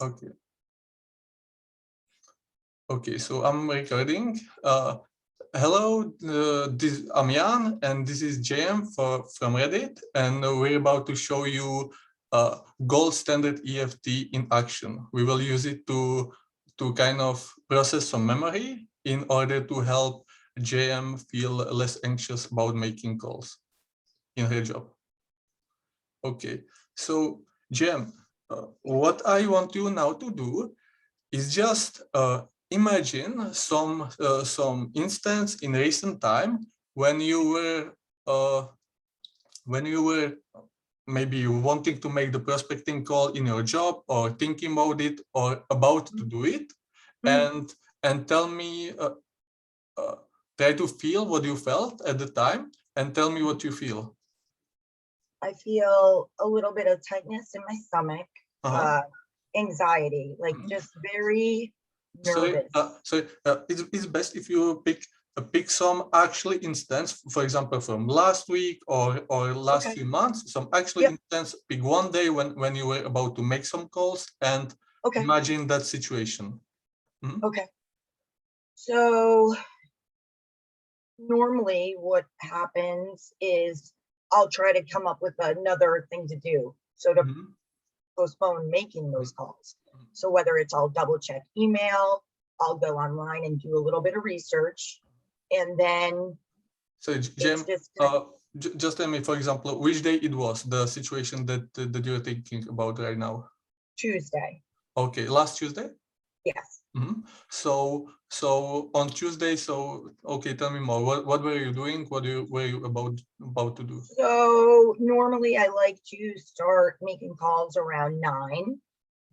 Okay. Okay, so I'm recording. Hello, I'm Jan, and this is JM from Reddit, and we're about to show you Gold Standard EFT in action. We will use it to kind of process some memory in order to help JM feel less anxious about making calls in her job. Okay, so JM, what I want you now to do is just imagine some instance in recent time when you were maybe wanting to make the prospecting call in your job or thinking about it or about to do it, and tell me, try to feel what you felt at the time and tell me what you feel. I feel a little bit of tightness in my stomach, anxiety, like just very nervous. It's best if you pick some actually instance, for example, from last week or last few months, some actually instance, pick one day when you were about to make some calls and imagine that situation. Okay. So normally what happens is I'll try to come up with another thing to do. So to postpone making those calls. So whether it's I'll double check email, I'll go online and do a little bit of research, and then. So Jem, just tell me, for example, which day it was, the situation that you're thinking about right now? Tuesday. Okay, last Tuesday? Yes. So on Tuesday, okay, tell me more. What were you doing? What were you about to do? So normally I like to start making calls around 9,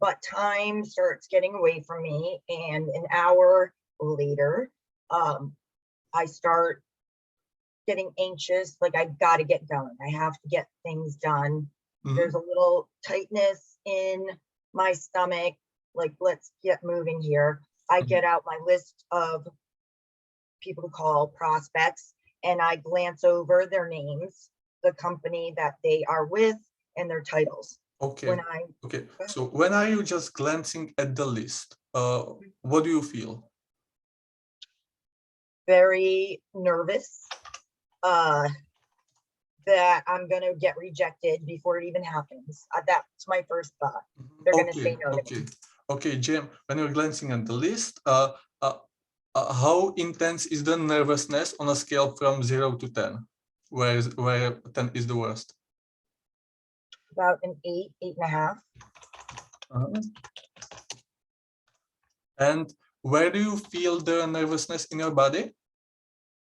but time starts getting away from me, and an hour later, I start getting anxious. Like I got to get going. I have to get things done. There's a little tightness in my stomach. Like, let's get moving here. I get out my list of people to call, prospects, and I glance over their names, the company that they are with, and their titles. Okay. So when are you just glancing at the list? What do you feel? Very nervous that I'm going to get rejected before it even happens. That's my first thought. They're going to say no to me. Okay, Jim, when you're glancing at the list, how intense is the nervousness on a scale from 0 to 10, where 10 is the worst? About an 8, 8.5. And where do you feel the nervousness in your body?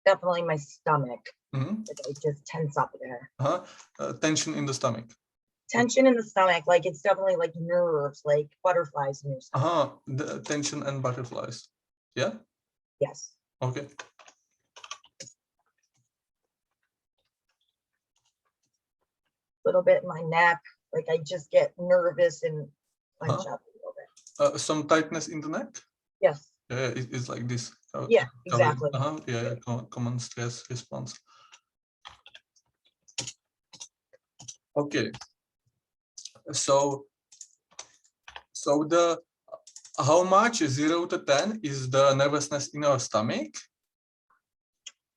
Definitely my stomach. It just tense up there. Tension in the stomach. Tension in the stomach, like it's definitely like nerves, like butterflies in your stomach. The tension and butterflies. Yeah? Yes. Okay. Little bit in my neck, like I just get nervous and clench up a little bit. Some tightness in the neck? Yes. It's like this. Yeah, exactly. Yeah, common stress response. Okay. So how much 0 to 10 is the nervousness in your stomach?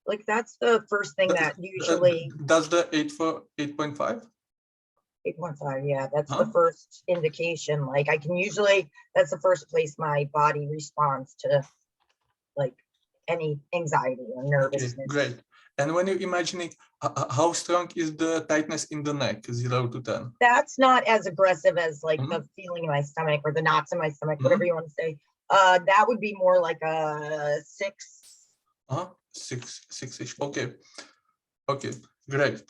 Like that's the first thing that usually. That's the 8.5? 8.5, yeah, that's the first indication. Like I can usually, that's the first place my body responds to like any anxiety or nervousness. Okay, great. And when you're imagining, how strong is the tightness in the neck, 0 to 10? That's not as aggressive as like the feeling in my stomach or the knots in my stomach, whatever you want to say. That would be more like a 6. 6-ish. Okay. Okay, great.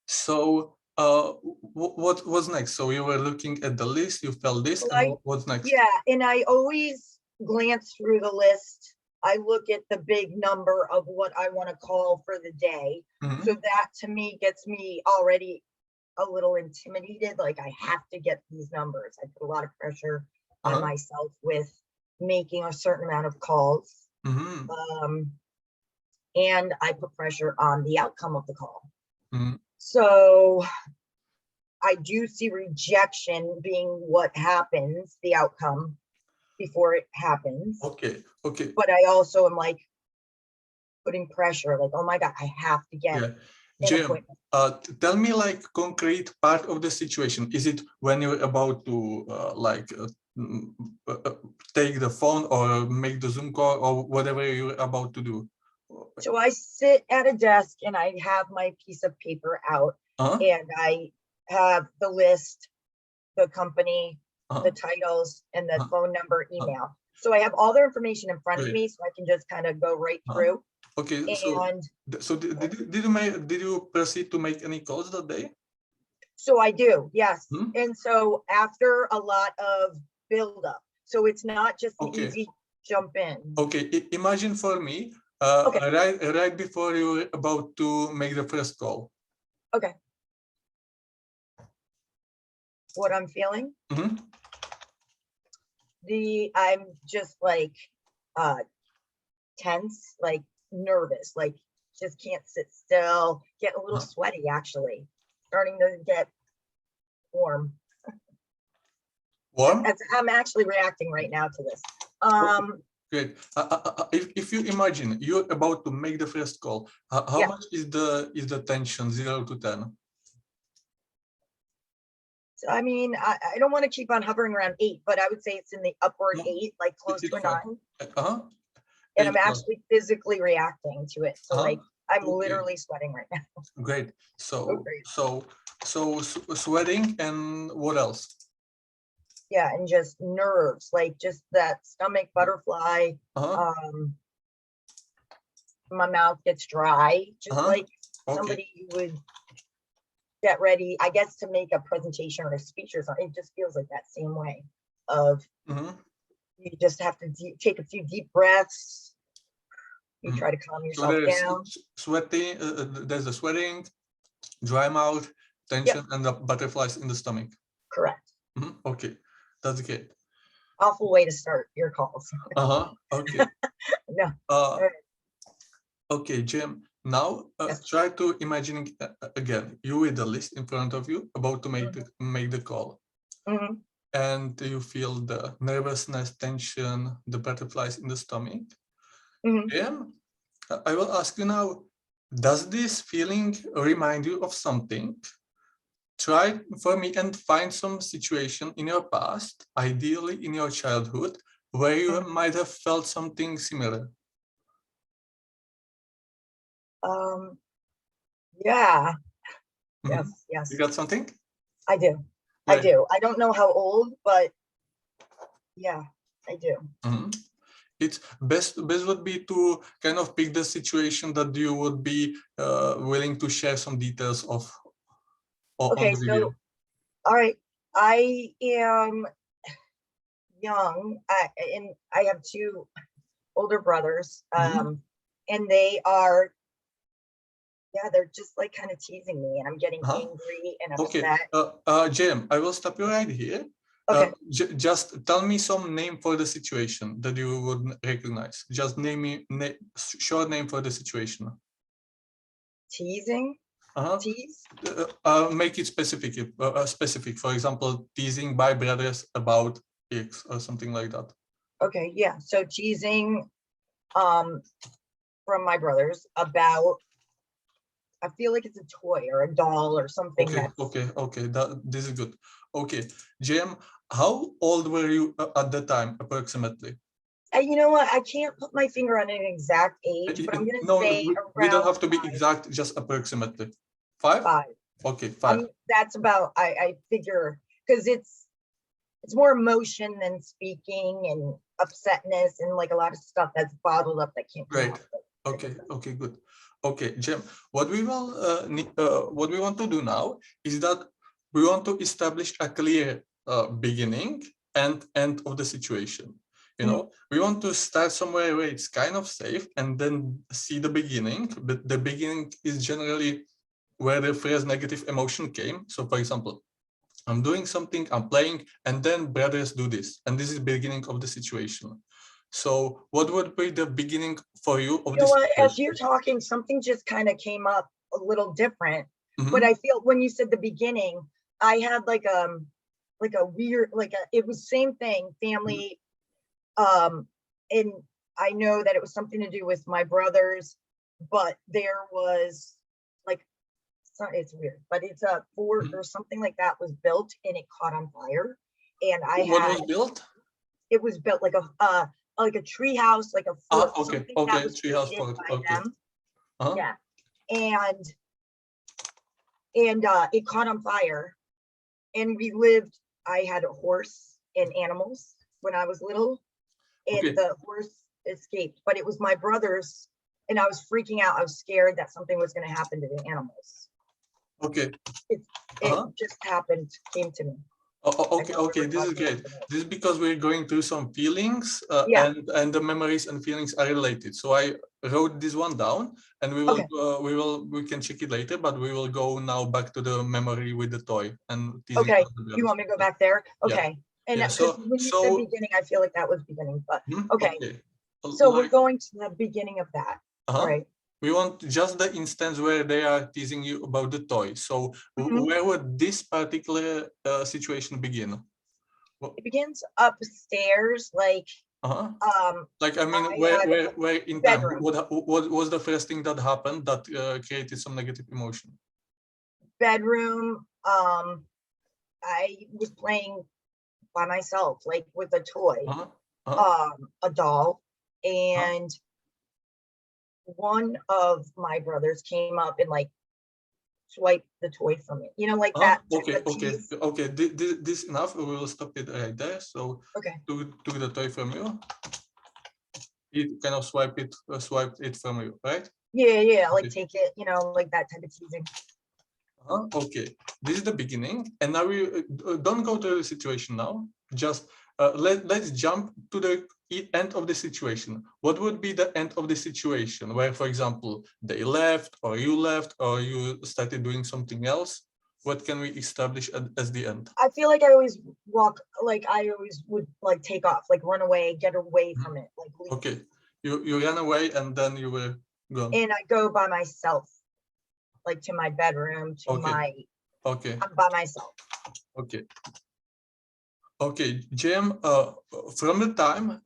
So what was next? So you were looking at the list, you felt this, and what's next? Yeah, and I always glance through the list. I look at the big number of what I want to call for the day. So that to me gets me already a little intimidated. Like I have to get these numbers. I put a lot of pressure on myself with making a certain amount of calls. And I put pressure on the outcome of the call. So I do see rejection being what happens, the outcome before it happens. Okay, okay. But I also am like putting pressure, like, oh my God, I have to get Yeah. an Jim, appointment. tell me like concrete part of the situation. Is it when you're about to take the phone or make the Zoom call or whatever you're about to do? So I sit at a desk and I have my piece of paper out and I have the list, the company, the titles, and the phone number, email. So I have all their information in front of me, so I can just kind of go right through. Okay, And so did you proceed to make any calls that day? so I do, yes. And so after a lot of buildup, so it's not just an easy jump in. Okay, imagine for me, right before you were about to make the first call. Okay. What I'm feeling? I'm just like tense, like nervous, like just can't sit still, get a little sweaty actually, starting to get warm. Warm? I'm actually reacting right now to this. Great. If you imagine you're about to make the first call, how much is the tension, 0 to 10? So, I mean, I don't want to keep on hovering around 8, but I would say it's in the upward 8, like close to a 9. And I'm actually physically reacting to it. So like I'm literally sweating right now. Great. So sweating, and what else? Yeah, and just nerves, like just that stomach butterfly. My mouth gets dry, just like somebody who would get ready, I guess, to make a presentation or a speech or something. It just feels like that same way of you just have to take a few deep breaths. You try to calm yourself down. Sweating, there's the sweating, dry mouth, tension, and the butterflies in the stomach. Correct. Okay, that's great. Awful way to start your calls. Okay. No. Okay, Jim. Now try to imagine again. You with the list in front of you, about to make the call, and you feel the nervousness, tension, the butterflies in the stomach. Jim, I will ask you now, does this feeling remind you of something? Try for me and find some situation in your past, ideally in your childhood, where you might have felt something similar. Yeah. Yes. You got something? I do. Right. I do. I don't know how old, but yeah, I do. It's best would be to kind of pick the situation that you would be willing to share some details of. Okay, so all right, I am young, and I have 2 older brothers, and they are, they're just like kind of teasing me, and I'm getting angry and upset. Okay, Jim, I will stop you right here. Okay. Just tell me some name for the situation that you would recognize. Just name me short name for the situation. Teasing. Tease. Make it specific. Specific. For example, teasing by brothers about X or something like that. Okay. Yeah. So teasing, from my brothers about. I feel like it's a toy or a doll or something. Okay. This is good. Okay, Jim, how old were you at the time, approximately? You know what? I can't put my finger on an exact age, but I'm going to say around we don't have to be exact, just approximately. 5? 5. Okay, 5. That's about, I figure, because it's more emotion than speaking and upsetness and like a lot of stuff that's bottled up that can't come out. Okay, good. Okay, Jim, what we want to do now is that we want to establish a clear beginning and end of the situation. You know, we want to start somewhere where it's kind of safe and then see the beginning. But the beginning is generally where the first negative emotion came. So, for example, I'm doing something, I'm playing, and then brothers do this, and this is the beginning of the situation. So what would be the beginning for you of this? As you're talking, something just kind of came up a little different. But I feel when you said the beginning, I had like a weird, it was same thing, family. And I know that it was something to do with my brothers, but there was like, it's weird, but it's a fort or something like that was built and it caught on fire. And What was built? it was built like a tree house, like a fort, Okay, something okay, that was treehouse created fort. by Okay. them. Uh-huh. Yeah. And it caught on fire. And I had a horse and animals when I was little, and Okay. the horse escaped, but it was my brother's, and I was freaking out. I was scared that something was going to happen to the animals. Okay. It just came to me. Okay, this is great. This is because we're going through some feelings, Yeah. and the memories and feelings are related. So I wrote this one down, and we can check it later, but we will go now back to the memory with the toy and teasing. Okay, you want me to go back there? Okay. Yeah. And Yeah, because when you said beginning, I feel like that was beginning, but okay. So we're going to the beginning of that. Right. We want just the instance where they are teasing you about the toy. So where would this particular situation begin? It begins upstairs, like like, I mean, where in time? What was the first thing that happened that created some negative emotion? Bedroom. I was playing by myself, like with a toy, a doll, and one of my brothers came up and like swiped the toy from me, like that. Okay. This enough. We will stop it right there. So took the toy from you. It kind of swiped it from you, right? Yeah, like take it, like that type of teasing. Okay, this is the beginning, and now we don't go to the situation now. Just let's jump to the end of the situation. What would be the end of the situation where, for example, they left, or you started doing something else? What can we establish as the end? I feel like I always would like take off, like run away, get away from it, like leave. Okay, you ran away and then you were gone. And I go by myself, like to my bedroom, I'm by myself. Okay, Jim, from the time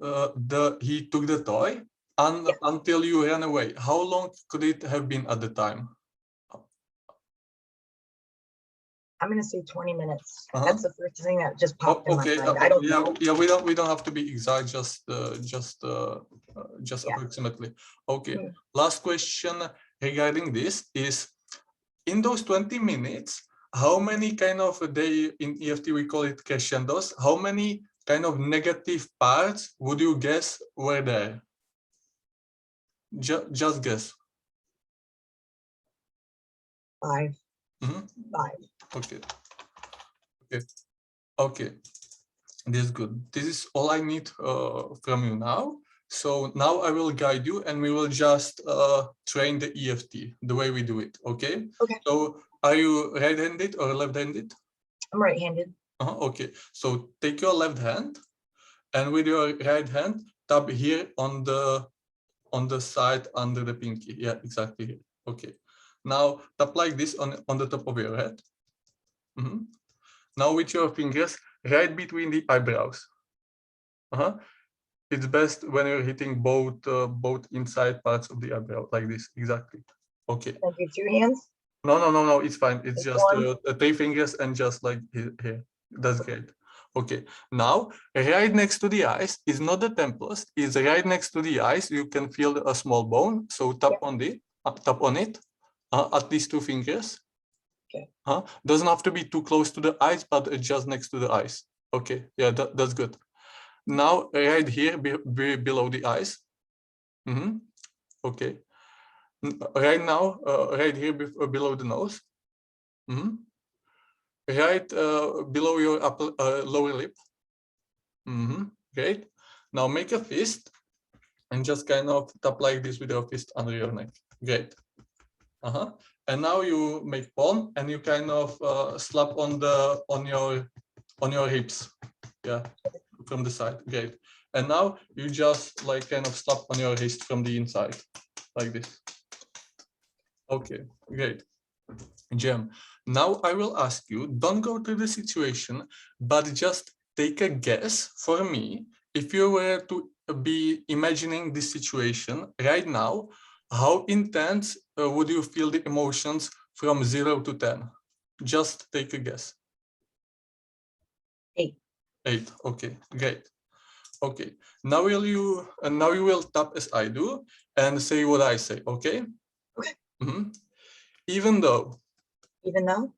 he took the toy until you ran away, how long could it have been at the time? I'm gonna say 20 minutes. That's the first thing that just popped in my mind. I don't know. Yeah, we don't have to be exact, just approximately. Okay. Last question regarding this is, in those 20 minutes, how many kind of in EFT we call it crescendos, how many kind of negative parts would you guess were there? Just guess. 5. 5. Okay. This is good. This is all I need from you now. So now I will guide you, and we will just train the EFT the way we do it. Okay. So are you right-handed or left-handed? I'm right-handed. Okay. So take your left hand, and with your right hand, tap here on the side under the pinky. Yeah, exactly here. Okay. Now tap like this on the top of your head. Now with your fingers right between the eyebrows. It's best when you're hitting both inside parts of the eyebrow, like this, exactly. Okay. Like your 2 hands? No, it's fine. It's just 3 fingers and just like here. That's great. Okay. Now, right next to the eyes is not the temples. It's right next to the eyes. You can feel a small bone. So tap on it. At least 2 fingers. Okay. Doesn't have to be too close to the eyes, but just next to the eyes. Okay. Yeah, that's good. Now, right here below the eyes. Okay. Right now, right here below the nose. Right below your lower lip. Great. Now make a fist and just kind of tap like this with your fist under your neck. Great. And now you make palm and you kind of slap on your hips. Yeah, from the side. Great. And now you just like kind of slap on your wrist from the inside, like this. Okay, great. Jem, now I will ask you, don't go to the situation, but just take a guess for me. If you were to be imagining this situation right now, how intense would you feel the emotions from 0 to 10? Just take a guess. 8. 8. Okay, great. Okay, now you will tap as I do and say what I say. Okay. Okay. Mhm. Even though Even though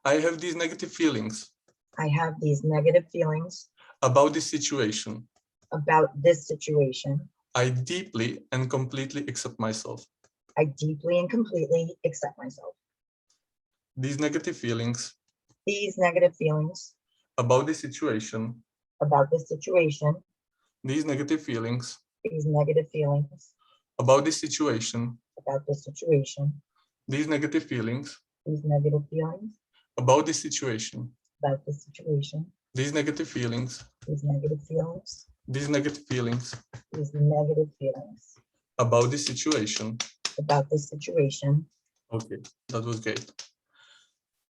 I have these negative feelings I have these negative feelings about this situation, about this situation, I deeply and completely accept myself. I deeply and completely accept myself. These negative feelings These negative feelings about this situation, about this situation, these negative feelings these negative feelings about this situation, about this situation, these negative feelings these negative feelings about this situation, about this situation, these negative feelings, these negative feelings, these negative feelings these negative feelings about this situation. about this situation. Okay, that was great.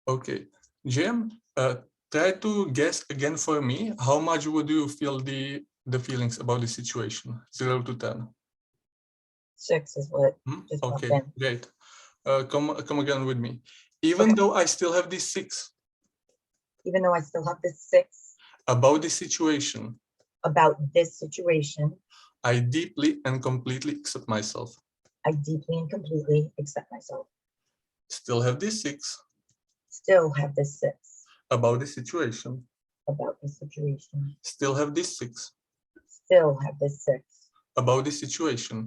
Okay, Jim, try to guess again for me. How much would you feel the feelings about the situation? 0 to 10. 6 is what just popped Okay, in. great. Come again with me. Even Okay. though I still have this 6 Even though I still have this 6 about this situation, about this situation, I deeply and completely accept myself. I deeply and completely accept myself. Still have this 6 Still have this 6 about this situation. about this situation. Still have this 6 Still have this 6 about this situation.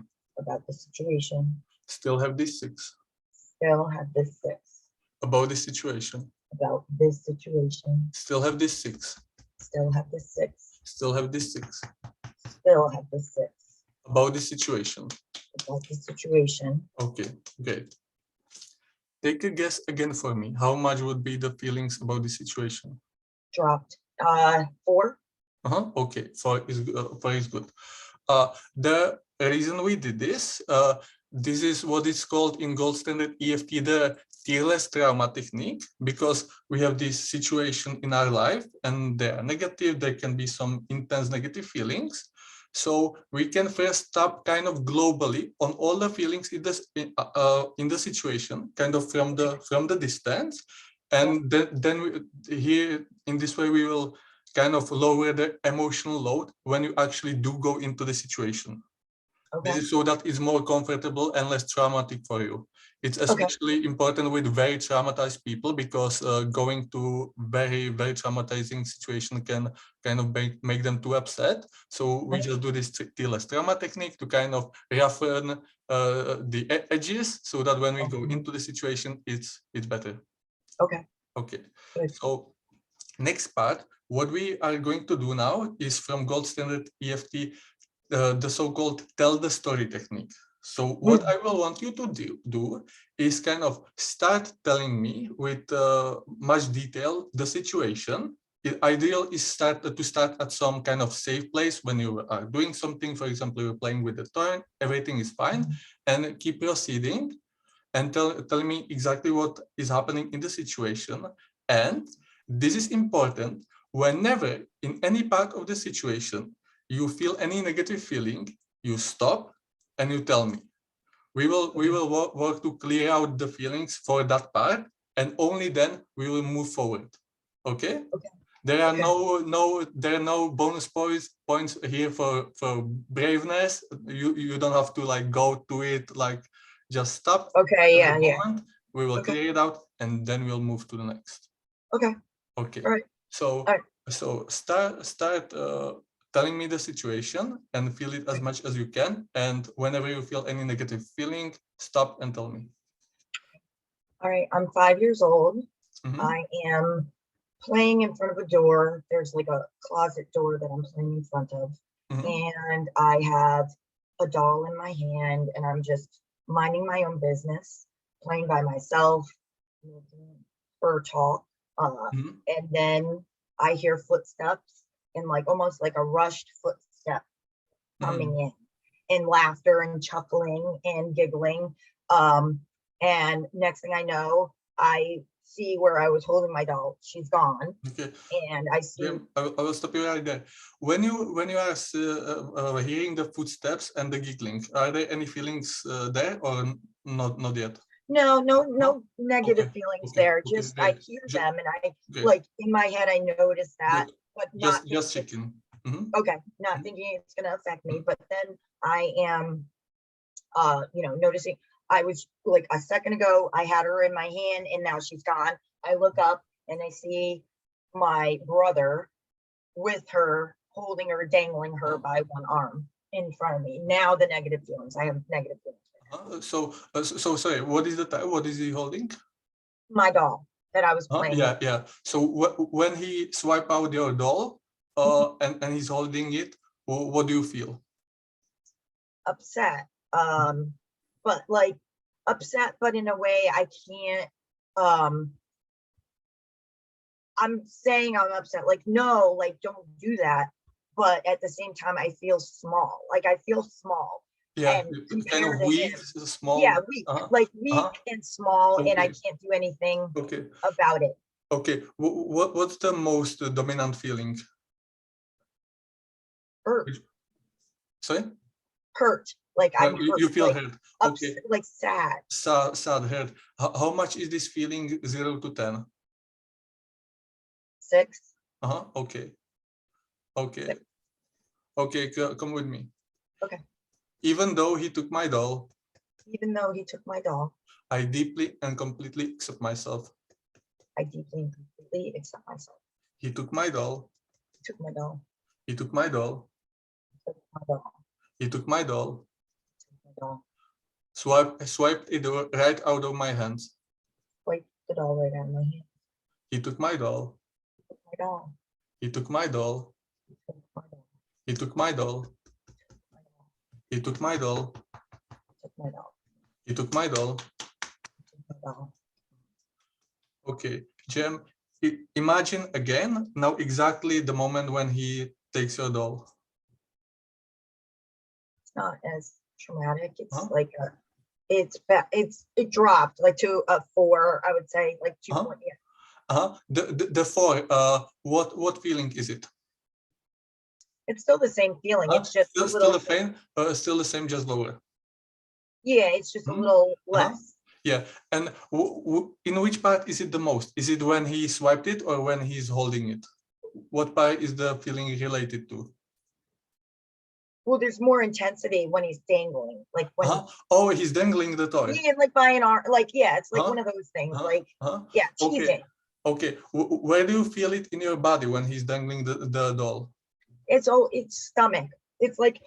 about this situation. Still have this 6 Still have this 6 about this situation. about this situation. Still have this 6 Still have this 6 Still have this 6 still have this 6 about this situation. about this situation. Okay, great. Take a guess again for me. How much would be the feelings about the situation? Dropped 4. Okay, 4 is good. The reason we did this, this is what is called in Gold Standard EFT the tearless trauma technique, because we have this situation in our life and they are negative, there can be some intense negative feelings. So we can first tap kind of globally on all the feelings in the situation, kind of from the distance, and then here in this way we will kind of lower the emotional load when you actually do go into the situation. Okay. This is so that it's more comfortable and less traumatic for you. It's especially important with very traumatized people, because going to very traumatizing situation can kind of make them too upset. So we just do this tearless trauma technique to kind of roughen the edges, so that when we go into the situation, it's better. Okay. Okay. Good. So next part, what we are going to do now is from Gold Standard EFT, the so-called tell the story technique. So what I will want you to do is kind of start telling me with much detail the situation. Ideal is to start at some kind of safe place when you are doing something. For example, you're playing with the toy, everything is fine, and keep proceeding and tell me exactly what is happening in the situation. And this is important. Whenever in any part of the situation you feel any negative feeling, you stop and you tell me. We will work to clear out the feelings for that part, and only then we will move forward. Okay? Okay. There are no bonus points here for braveness. You don't have to like go to it, like just stop. Okay. Yeah. Moment. We will Okay. clear it out and then we'll move to the next. Okay. Okay. All right. So All right. so start telling me the situation and feel it as much as you can. And whenever you feel any negative feeling, stop and tell me. All right. I'm 5 years old. I am playing in front of a door. There's like a closet door that I'm playing in front of. And I have a doll in my hand and I'm just minding my own business, playing by myself, for talk. And then I hear footsteps and like almost like a rushed footstep coming in, and laughter and chuckling and giggling. And next thing I know, I see where I was holding my doll. She's gone. Okay. And I see. Jim, I will stop you right there. When you are hearing the footsteps and the giggling, are there any feelings there or not yet? No negative Okay, feelings okay, there. okay, Just great. I hear them, and I Great. like in my head I notice that, Good. but not Just checking. okay, not thinking it's gonna affect me. But then I am noticing. I was like a second ago, I had her in my hand and now she's gone. I look up and I see my brother with her, holding her, dangling her by one arm in front of me. Now the negative feelings. I have negative feelings. So sorry, what is he holding? My doll that I was playing with. Yeah. So when he swipe out your doll and he's holding it, what do you feel? Upset. But like upset, but in a way I can't. I'm saying I'm upset, like, no, like, don't do that. But at the same time, I feel small. Like I feel small. Yeah, And kind compared of to weak, him, small. yeah, weak, like weak and small, and I Okay. can't do anything Okay. about it. Okay. What's the most dominant feeling? Hurt. Sorry? Hurt. Like I'm hurt. You feel like, hurt. upset, Okay. like sad. Sad hurt. How much is this feeling 0 to 10? 6. Okay. Okay. 6. Okay, come with me. Okay. Even though he took my doll, Even though he took my doll, I deeply and completely accept myself. I deeply and completely accept myself. He took my doll. He took my doll. He took my doll. He took my doll. He took my doll. He took my doll. Swiped it right out of my hands. Wiped the doll right out of my hand. He took my doll. He took my doll. He took my doll. He took my doll. He took my doll. He took my doll. He took my doll. He took my doll. Okay, Jem, imagine again now exactly the moment when he takes your doll. It's not as traumatic. It's like it dropped like to a 4, I would say, like 2. Yeah. The 4, what feeling is it? It's still the same feeling. It's just a little still the same, just lower. Yeah, it's just a little less. Yeah, and in which part is it the most? Is it when he swiped it or when he's holding it? What part is the feeling related to? Well, there's more intensity when he's dangling, like when oh, he's dangling the toy. Yeah, like by an arm, like yeah, it's like one of those things, like yeah, teasing. Okay, where do you feel it in your body when he's dangling the doll? It's stomach. It's like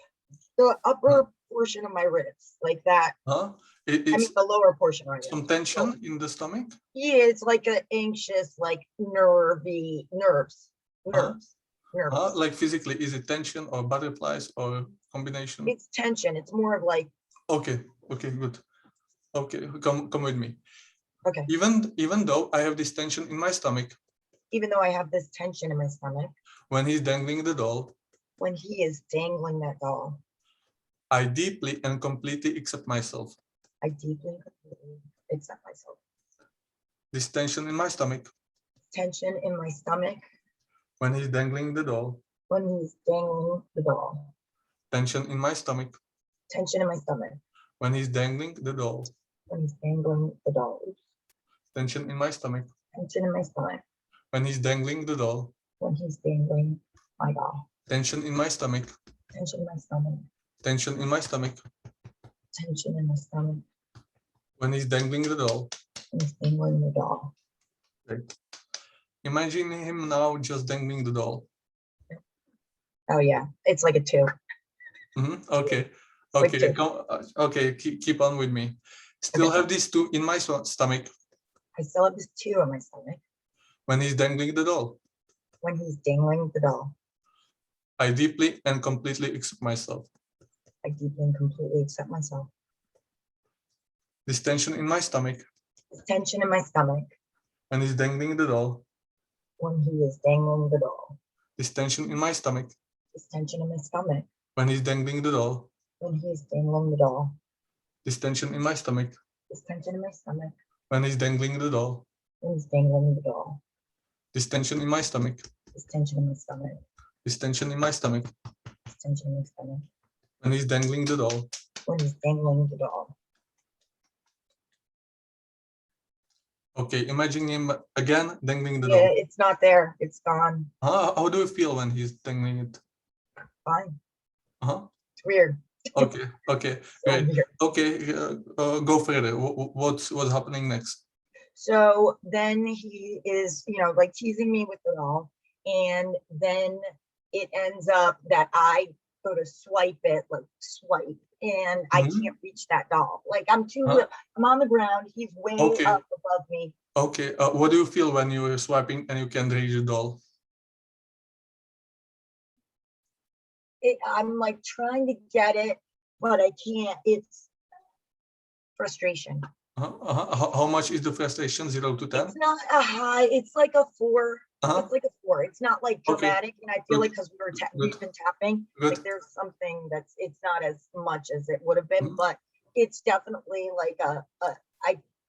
the upper portion of my ribs, like that. I mean the lower portion, right? Some tension in the stomach? Yeah, it's like an anxious, like nerves. Like physically, is it tension or butterflies or combination? It's tension. It's more of like. Okay, good. Okay, come with me. Okay. Even though I have this tension in my stomach. Even though I have this tension in my stomach. When he's dangling the doll. When he is dangling that doll. I deeply and completely accept myself. I deeply and completely accept myself. This tension in my stomach. Tension in my stomach. When he's dangling the doll. When he's dangling the doll. Tension in my stomach. Tension in my stomach. When he's dangling the doll. When he's dangling the doll. Tension in my stomach. Tension in my stomach. When he's dangling the doll. When he's dangling my doll. Tension in my stomach. Tension in my stomach. Tension in my stomach. Tension in my stomach. When he's dangling the doll. When he's dangling the doll. Great. Imagine him now just dangling the doll. Oh yeah, it's like a 2. Okay. Okay. Okay. Keep on with me. Still have these 2 in my stomach. I still have this 2 in my stomach. When he's dangling the doll. When he's dangling the doll. I deeply and completely accept myself. I deeply and completely accept myself. This tension in my stomach. This tension in my stomach. When he's dangling the doll. When he is dangling the doll. This tension in my stomach. This tension in my stomach. When he's dangling the doll. When he is dangling the doll. This tension in my stomach. This tension in my stomach. When he's dangling the doll. When he's dangling the doll. This tension in my stomach. This tension in my stomach. This tension in my stomach. This tension in my stomach. When he's dangling the doll. When he's dangling the doll. Okay, imagine him again dangling the Yeah, doll. it's not there. It's gone. How do you feel when he's dangling it? Fine. Uh-huh. It's weird. Okay, okay, So great. weird. Okay, go further. What's happening next? So then he is, like teasing me with the doll. And then it ends up that I go to swipe it, like swipe, and I can't reach that doll. Like I'm on the ground. He's way Okay. up above me. Okay, what do you feel when you are swiping and you can't reach the doll? I'm like trying to get it, but I can't. It's frustration. How much is the frustration, 0 to 10? It's not a high. It's like a 4. It's like a 4. It's not like dramatic, and I feel like because we've been tapping, like there's something it's not as much as it would have been, but it's definitely like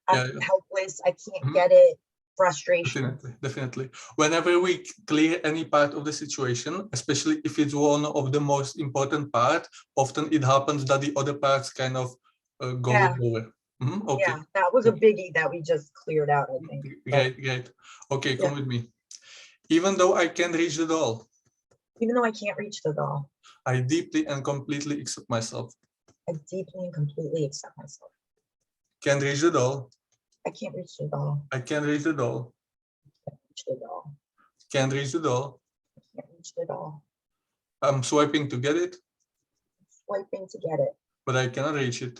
I'm helpless. I can't get it. Frustration. Definitely. Whenever we clear any part of the situation, especially if it's one of the most important part, often it happens that the other parts kind of go over. Okay. Yeah, that was a biggie that we just cleared out, I think. Great. Okay, come with me. Even though I can't reach the doll. Even though I can't reach the doll. I deeply and completely accept myself. I deeply and completely accept myself. Can't reach the doll. I can't reach the doll. I can't reach the doll. Can't reach the doll. Can't reach the doll. Can't reach the doll. I'm swiping to get it. Swiping to get it. But I cannot reach it.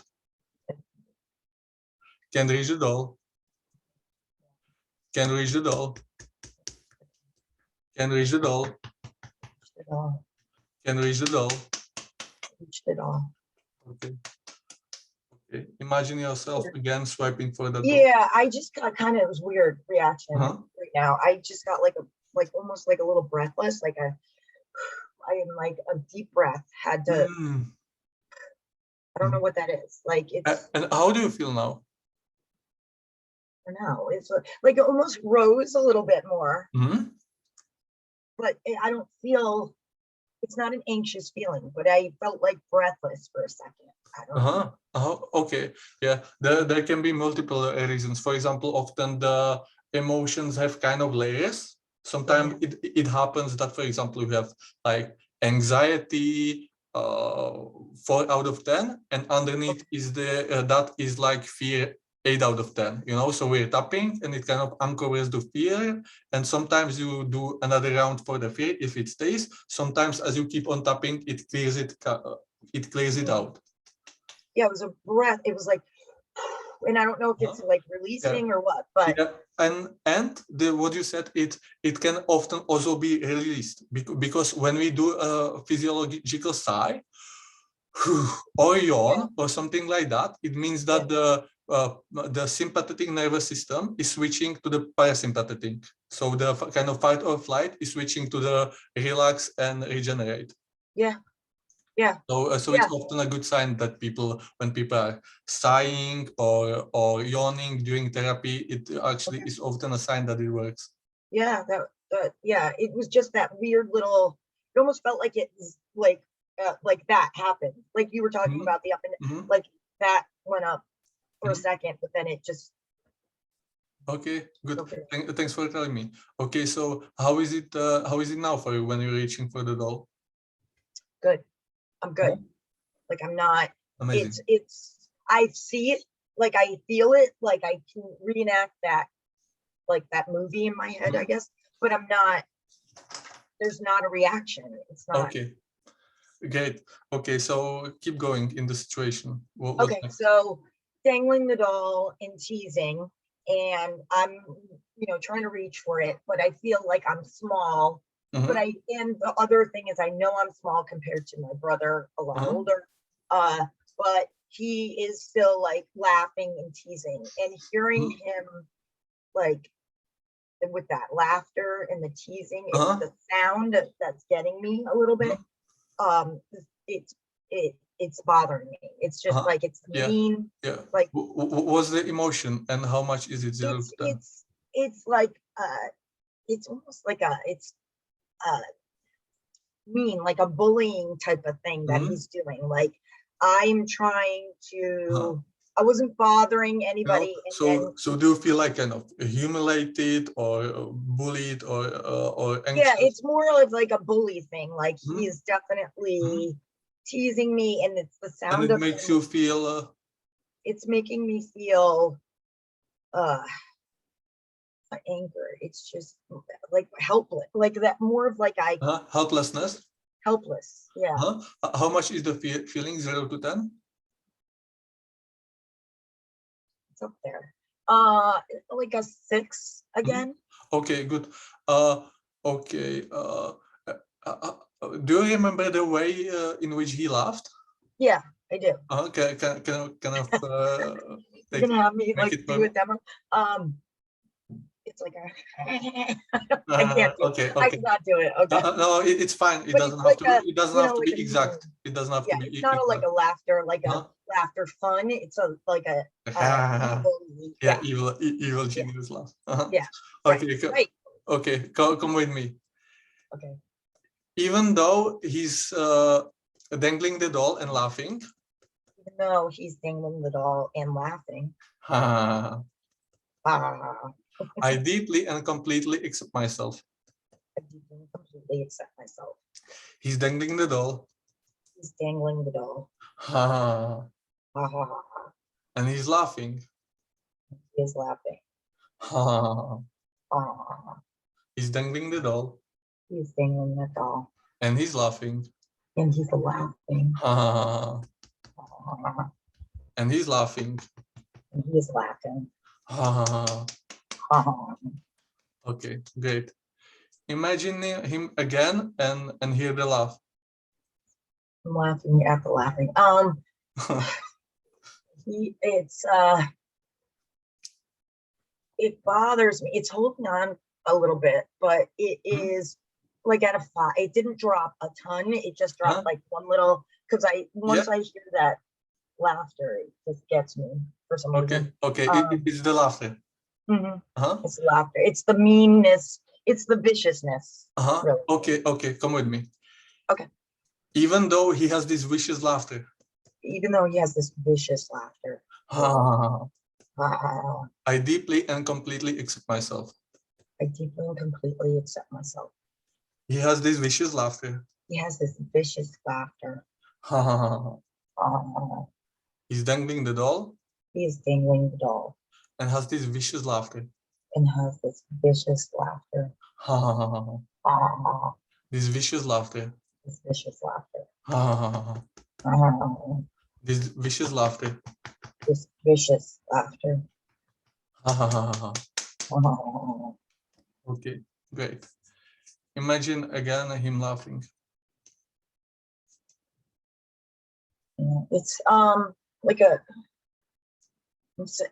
Can't reach the doll. Can't reach the doll. Can't reach the doll. Can't reach the doll. Reach the doll. Okay. Okay. Imagine yourself again swiping for the doll. Yeah, I just got kind of weird reaction right now. I just got like almost like a little breathless, like I am like a deep breath had to. I don't know what that is. Like it's. And how do you feel now? I don't know. It's like it almost rose a little bit more. But I don't feel. It's not an anxious feeling, but I felt like breathless for a second. I don't know. Okay. Yeah. There can be multiple reasons. For example, often the emotions have kind of layers. Sometimes it happens that, for example, you have like anxiety, 4 out of 10, and underneath is that is like fear, 8 out of 10. So we're tapping and it kind of uncovers the fear, and sometimes you do another round for the fear if it stays. Sometimes as you keep on tapping, it clears it out. Yeah, it was a breath. It was like, and I don't know if it's like releasing or what, but and what you said, it can often also be released because when we do a physiological sigh or yawn or something like that, it means that the sympathetic nervous system is switching to the parasympathetic. So the kind of fight or flight is switching to the relax and regenerate. Yeah. So it's often a good sign that when people are sighing or yawning during therapy, it actually is often a sign that it works. Yeah, it was just that weird little. It almost felt like it was like that happened. Like you were talking about the up and like that went up for a second, but then it just. Okay, good. Thanks for telling me. Okay, so how is it now for you when you're reaching for the doll? Good. I'm good. Like I'm not. Amazing. It's. I see it. Like I feel it. Like I can reenact that, like that movie in my head, I guess. But I'm not. There's not a reaction. It's not. Okay. Great. Okay, so keep going in the situation. Okay, so dangling the doll and teasing, and I'm, trying to reach for it, but I feel like I'm small. But and the other thing is I know I'm small compared to my brother, a lot older. But he is still like laughing and teasing, and hearing him like with that laughter and the teasing, it's the sound that's getting me a little bit. It's bothering me. It's just Uh-huh. like it's Yeah. mean. Yeah. Like What's the emotion and how much is it? 0 to 10? it's like it's almost like it's mean, like a bullying type of thing that he's doing. Like I'm trying to. I wasn't bothering anybody, and then So do you feel like kind of humiliated or bullied or yeah, anxious? it's more of like a bully thing. Like he is Mhm. definitely teasing me, and it's the And sound it of makes him. you feel It's making me feel anger. It's just like helpless, like that, more of like helplessness. helpless. Yeah, How much is the feeling 0 to 10? it's up there. Like a 6 again. Okay, good. Okay. Do you remember the way in which he laughed? Yeah, I do. Okay, can I You're gonna have me make like it do a more? demo. It's like a I can't do it. Okay, I okay. cannot do it. Okay, No, it's fine. It but doesn't it's have like to. a, It doesn't have to like be a exact. It doesn't have to yeah. be It's not like exact. a laughter, like a Huh? laughter fun. It's a like a evil. Yeah, Yeah, evil yeah, genius laugh. yeah. Right, Okay, right. okay, come with me. Okay. Even though he's dangling the doll and laughing, Even though he's dangling the doll and laughing, I ah, deeply and completely accept myself. I deeply completely accept myself. He's dangling the doll, He's dangling the doll. and Ha ha ha ha. he's laughing. He is laughing. Ah, He's dangling the doll, he's dangling the doll. and he's laughing. And he's laughing. And he's laughing. And he's laughing. Okay, great. Imagine him again and hear the laugh. I'm laughing at the laughing. It bothers me. It's holding on a little bit, but it is like at a 5. It didn't drop a ton. It just dropped like one little, because once I hear that laughter, it just gets me for some reason. Okay, it's the laughter. It's laughter. It's the meanness. It's the viciousness. Really. Okay, come with me. Okay. Even though he has this vicious laughter. Even though he has this vicious laughter. I deeply and completely accept myself. I deeply and completely accept myself. He has this vicious laughter. He has this vicious laughter. He's dangling the doll. He is dangling the doll. And has this vicious laughter. And has this vicious laughter. This vicious laughter. This vicious laughter. This vicious laughter. This vicious laughter. Okay, great. Imagine again him laughing. It's like a,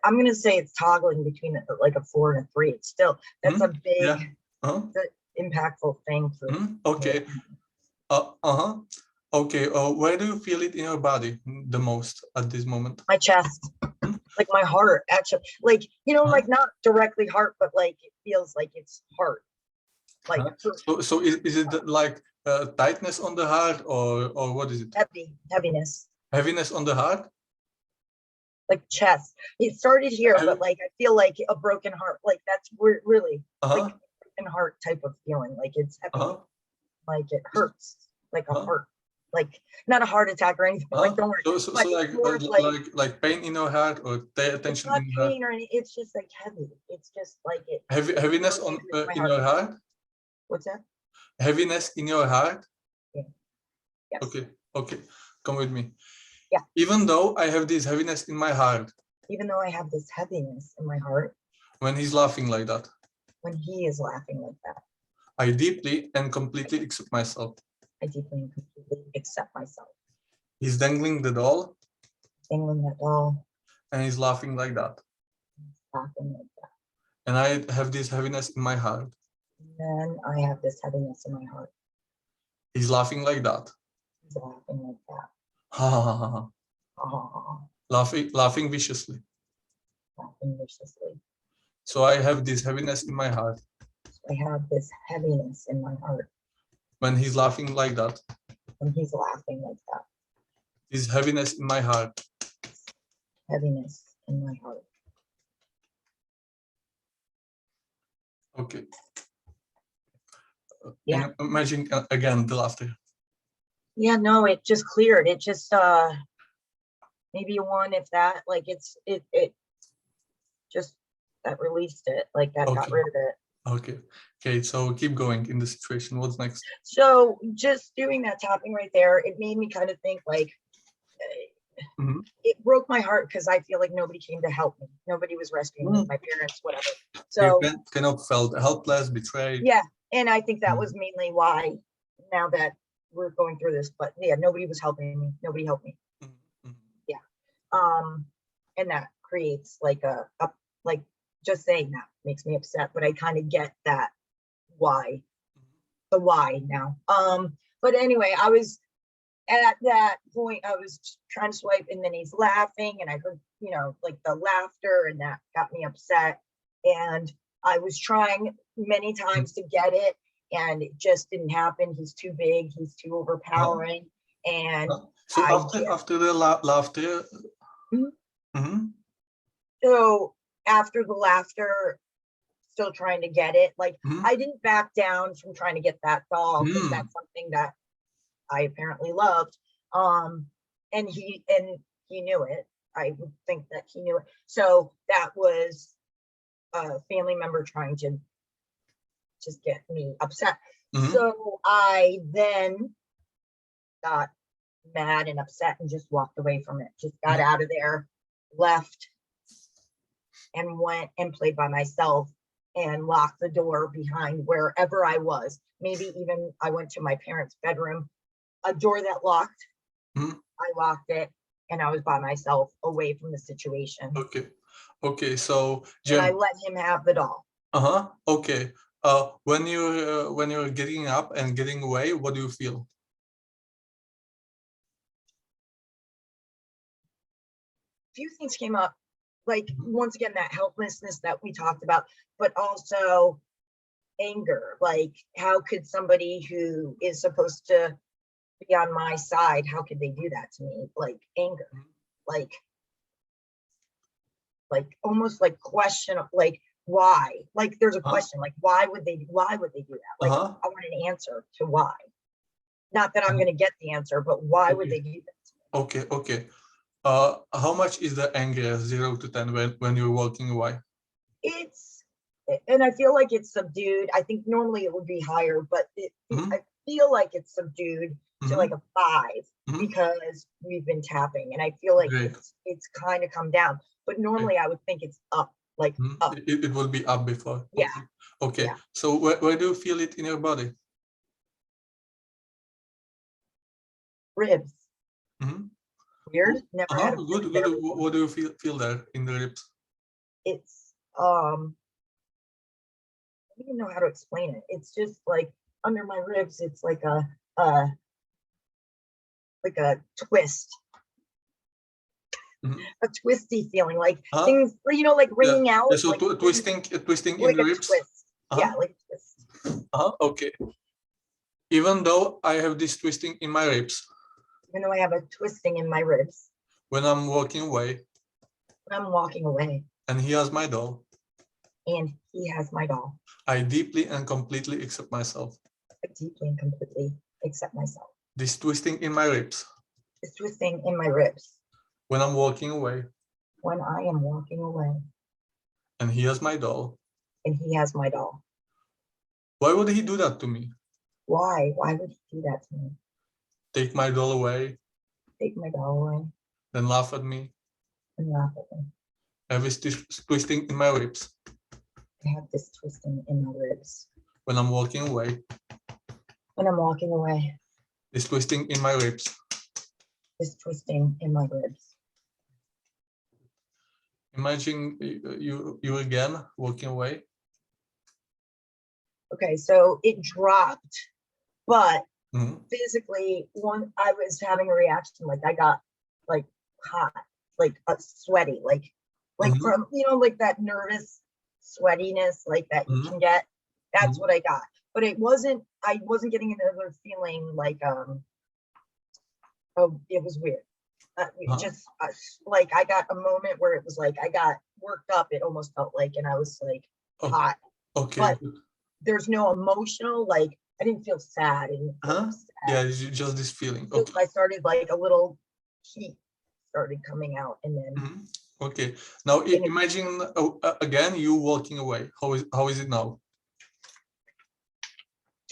I'm gonna say it's toggling between like a 4 and a 3. It's still, that's a big, impactful thing for okay. Okay, where do you feel it in your body the most at this moment? My chest, like my heart, actually, like, like not directly heart, but like it feels like it's heart. Like so is it like tightness on the heart or what is it? Heaviness. Heaviness on the heart? Like chest. It started here, but like I feel like a broken heart. Like that's really like a broken heart type of feeling. Like it's heavy. Like it hurts. Like a heart. Like not a heart attack or anything. Like don't worry. So like pain in your heart or tension in your heart? Pain or anything. It's just like heavy. It's just like it. Heaviness on in your heart? What's that? Heaviness in your heart? Yeah. Yes. Okay. Come with me. Yeah. Even though I have this heaviness in my heart. Even though I have this heaviness in my heart. When he's laughing like that. When he is laughing like that. I deeply and completely accept myself. I deeply and completely accept myself. He's dangling the doll. Dangling that doll. And he's laughing like that. Laughing like that. And I have this heaviness in my heart. And I have this heaviness in my heart. He's laughing like that. He's laughing like that. Laughing viciously. Laughing viciously. So I have this heaviness in my heart. I have this heaviness in my heart. When he's laughing like that. When he's laughing like that. This heaviness in my heart. Heaviness in my heart. Okay. Yeah. And imagine again the laughter. Yeah, no, it just cleared. It just maybe one, if that, like it just that released it, like that got rid of it. Okay. Okay, so keep going in the situation. What's next? So just doing that tapping right there, it made me kind of think like it broke my heart because I feel like nobody came to help me. Nobody was rescuing me, my parents, whatever. So you kind of felt helpless, betrayed. Yeah, and I think that was mainly why now that we're going through this, but yeah, nobody was helping me. Nobody helped me. Yeah. And that creates like a like just saying that makes me upset, but I kind of get that why, the why now. But anyway, I was at that point, I was trying to swipe and then he's laughing and I heard, you know, like the laughter and that got me upset. And I was trying many times to get it and it just didn't happen. He's too big, he's too overpowering. And so after the laughter. So after the laughter, still trying to get it, like I didn't back down from trying to get that doll because that's something that I apparently loved. And he knew it. I would think that he knew it. So that was a family member trying to just get me upset. So I then got mad and upset and just walked away from it. Just got out of there, left, and went and played by myself and locked the door behind wherever I was. Maybe even I went to my parents' bedroom, a door that locked. I locked it and I was by myself away from the situation. Okay, so and I let him have the doll. Okay. When you're getting up and getting away, what do you feel? A few things came up, like once again that helplessness that we talked about, but also anger. Like how could somebody who is supposed to be on my side, how could they do that to me? Like anger, like almost like question, like why? Like there's a question, like why would they do that? Like I want an answer to why. Not that I'm going to get the answer, but why would they do that? Okay. How much is the anger 0 to 10 when you're walking away? And I feel like it's subdued. I think normally it would be higher, but I feel like it's subdued to like a 5 because we've been tapping, and I feel like it's kind of come down. But normally I would think it's up, like up. It will be up before. Yeah. Okay. Yeah. So where do you feel it in your body? Ribs. Weird. Never had a good. What do you feel there in the ribs? It's I don't even know how to explain it. It's just like under my ribs, it's like a twist. A twisty feeling, like things, you know, like ringing out. So like twisting like in the ribs. Twist. Yeah, like a twist. Okay. Even though I have this twisting in my ribs. Even though I have a twisting in my ribs. When I'm walking away. When I'm walking away. And he has my doll. And he has my doll. I deeply and completely accept myself. I deeply and completely accept myself. This twisting in my ribs. This twisting in my ribs. When I'm walking away. When I am walking away. And he has my doll. And he has my doll. Why would he do that to me? Why? Why would he do that to me? Take my doll away. Take my doll away. Then laugh at me. And laugh at me. I have this twisting in my ribs. I have this twisting in my ribs. When I'm walking away. When I'm walking away. This twisting in my ribs. This twisting in my ribs. Imagine you again walking away. Okay, so it dropped, but physically, I was having a reaction, like I got like hot, like sweaty, like from, like that nervous sweatiness, like that you can get. That's what I got. But I wasn't getting another feeling like, oh, it was weird. Just like I got a moment where it was like I got worked up. It almost felt like, and I was like hot. Okay. But there's no emotional, like I didn't feel sad. Yeah, just this feeling. Okay. I started like a little heat started coming out, and then. Okay. Now imagine again you walking away. How is it now?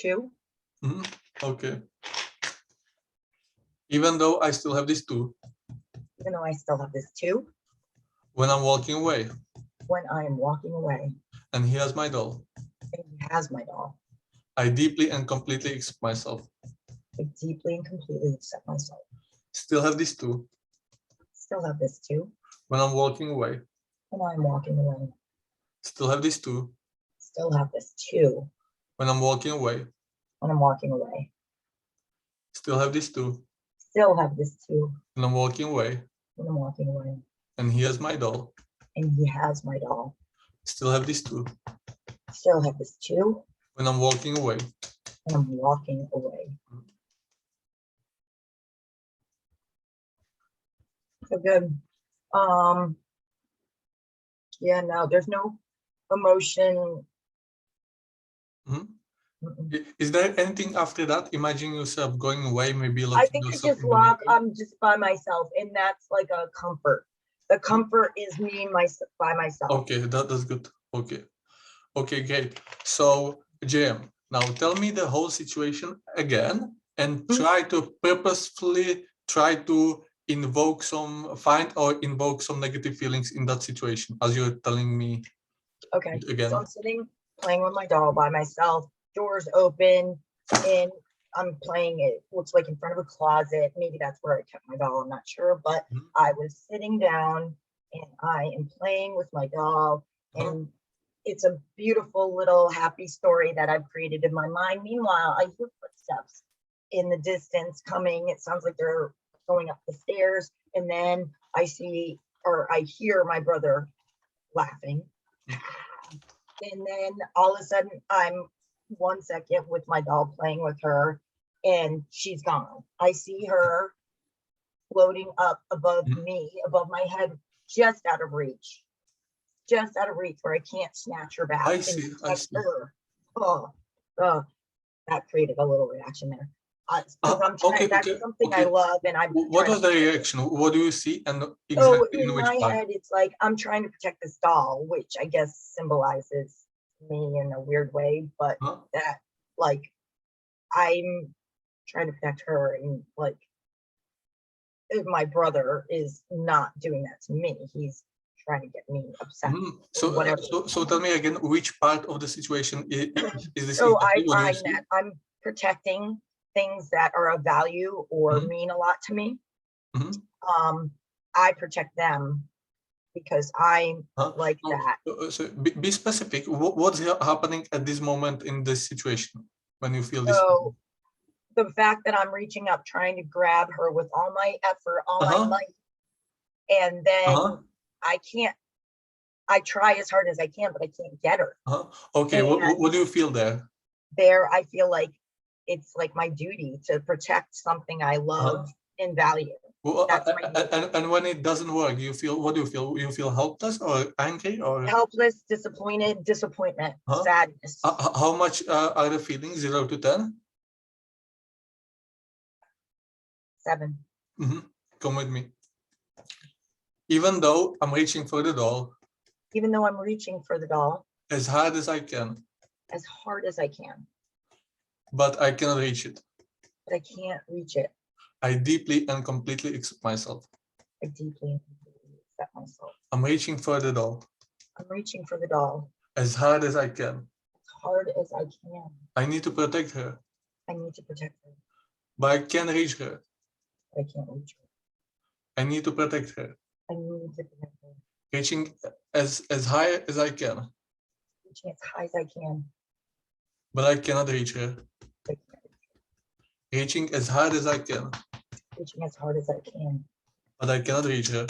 2. Okay. Even though I still have this 2. Even though I still have this 2. When I'm walking away. When I am walking away. And he has my doll. And he has my doll. I deeply and completely accept myself. I deeply and completely accept myself. Still have this 2. Still have this 2. When I'm walking away. When I'm walking away. Still have this 2. Still have this 2. When I'm walking away. When I'm walking away. Still have this 2. Still have this 2. When I'm walking away. When I'm walking away. And he has my doll. And he has my doll. Still have this 2. Still have this 2. When I'm walking away. When I'm walking away. So good. Yeah, no, there's no emotion. Is there anything after that? Imagine yourself going away, maybe I think I just I'm just by myself, and that's like a comfort. The comfort is me by myself. Okay, that's good. Okay. Okay, great. So JM, now tell me the whole situation again and try to purposefully try to invoke some negative feelings in that situation as you're telling me. Okay. Again. So I'm sitting playing with my doll by myself, doors open, and I'm playing it. Looks like in front of a closet. Maybe that's where I kept my doll. I'm not sure, but I was sitting down and I am playing with my doll, and it's a beautiful little happy story that I've created in my mind. Meanwhile, I hear footsteps in the distance coming. It sounds like they're going up the stairs, and then I hear my brother laughing. And then all of a sudden I'm 1 second with my doll playing with her, and she's gone. I see her floating up above me, above my head, just out of reach where I can't snatch her back. I see. Her. That created a little reaction there. Because that's something I love, and what was the reaction? What do you see? And exactly so in my head, it's like I'm trying to protect this doll, which I guess symbolizes me in a weird way, but that like I'm trying to protect her, and like my brother is not doing that to me. He's trying to get me upset. So tell me again, which part of the situation is this? So I find that I'm protecting things that are of value or mean a lot to me. I protect them because I'm like that. So be specific. What's happening at this moment in this situation when you feel this? So the fact that I'm reaching up, trying to grab her with all my effort, all my might, and then I can't. I try as hard as I can, but I can't get her. Okay, what do you feel there? There, I feel like it's like my duty to protect something I love and value. Well, and when it doesn't work, you feel, what do you feel? You feel helpless or angry or helpless, disappointed, disappointment, sadness. How much are the feelings, 0 to 10? 7. Come with me. Even though I'm reaching for the doll. Even though I'm reaching for the doll. As hard as I can. As hard as I can. But I cannot reach it. But I can't reach it. I deeply and completely accept myself. I deeply and completely accept myself. I'm reaching for the doll. I'm reaching for the doll. As hard as I can. As hard as I can. I need to protect her. I need to protect her. But I can't reach her. But I can't reach her. I need to protect her. I need to protect her. Reaching as high as I can. Reaching as high as I can. But I cannot reach her. I can't reach her. Reaching as hard as I can. Reaching as hard as I can. but I cannot reach her.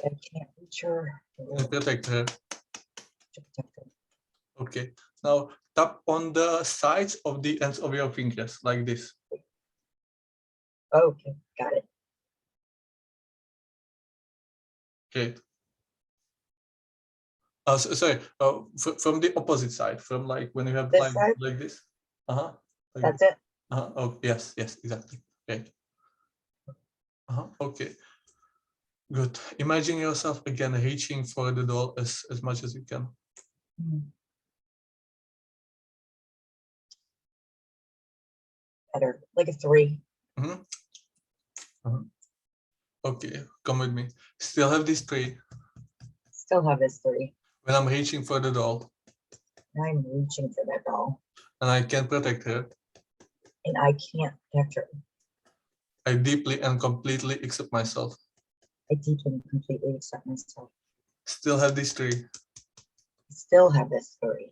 I can't reach her. And protect her. To protect her. Okay. Now tap on the sides of the ends of your fingers like this. Okay, got it. Great. Sorry. From the opposite side, from like when you have This side? like this. Like That's it. Oh yes, exactly. Great. Okay. Good. Imagine yourself again reaching for the doll as much as you can. Better, like a 3. Okay, come with me. Still have this 3. Still have this 3. When I'm reaching for the doll. I'm reaching for that doll. And I can protect her. And I can't protect her. I deeply and completely accept myself. I deeply and completely accept myself. Still have this 3. Still have this 3.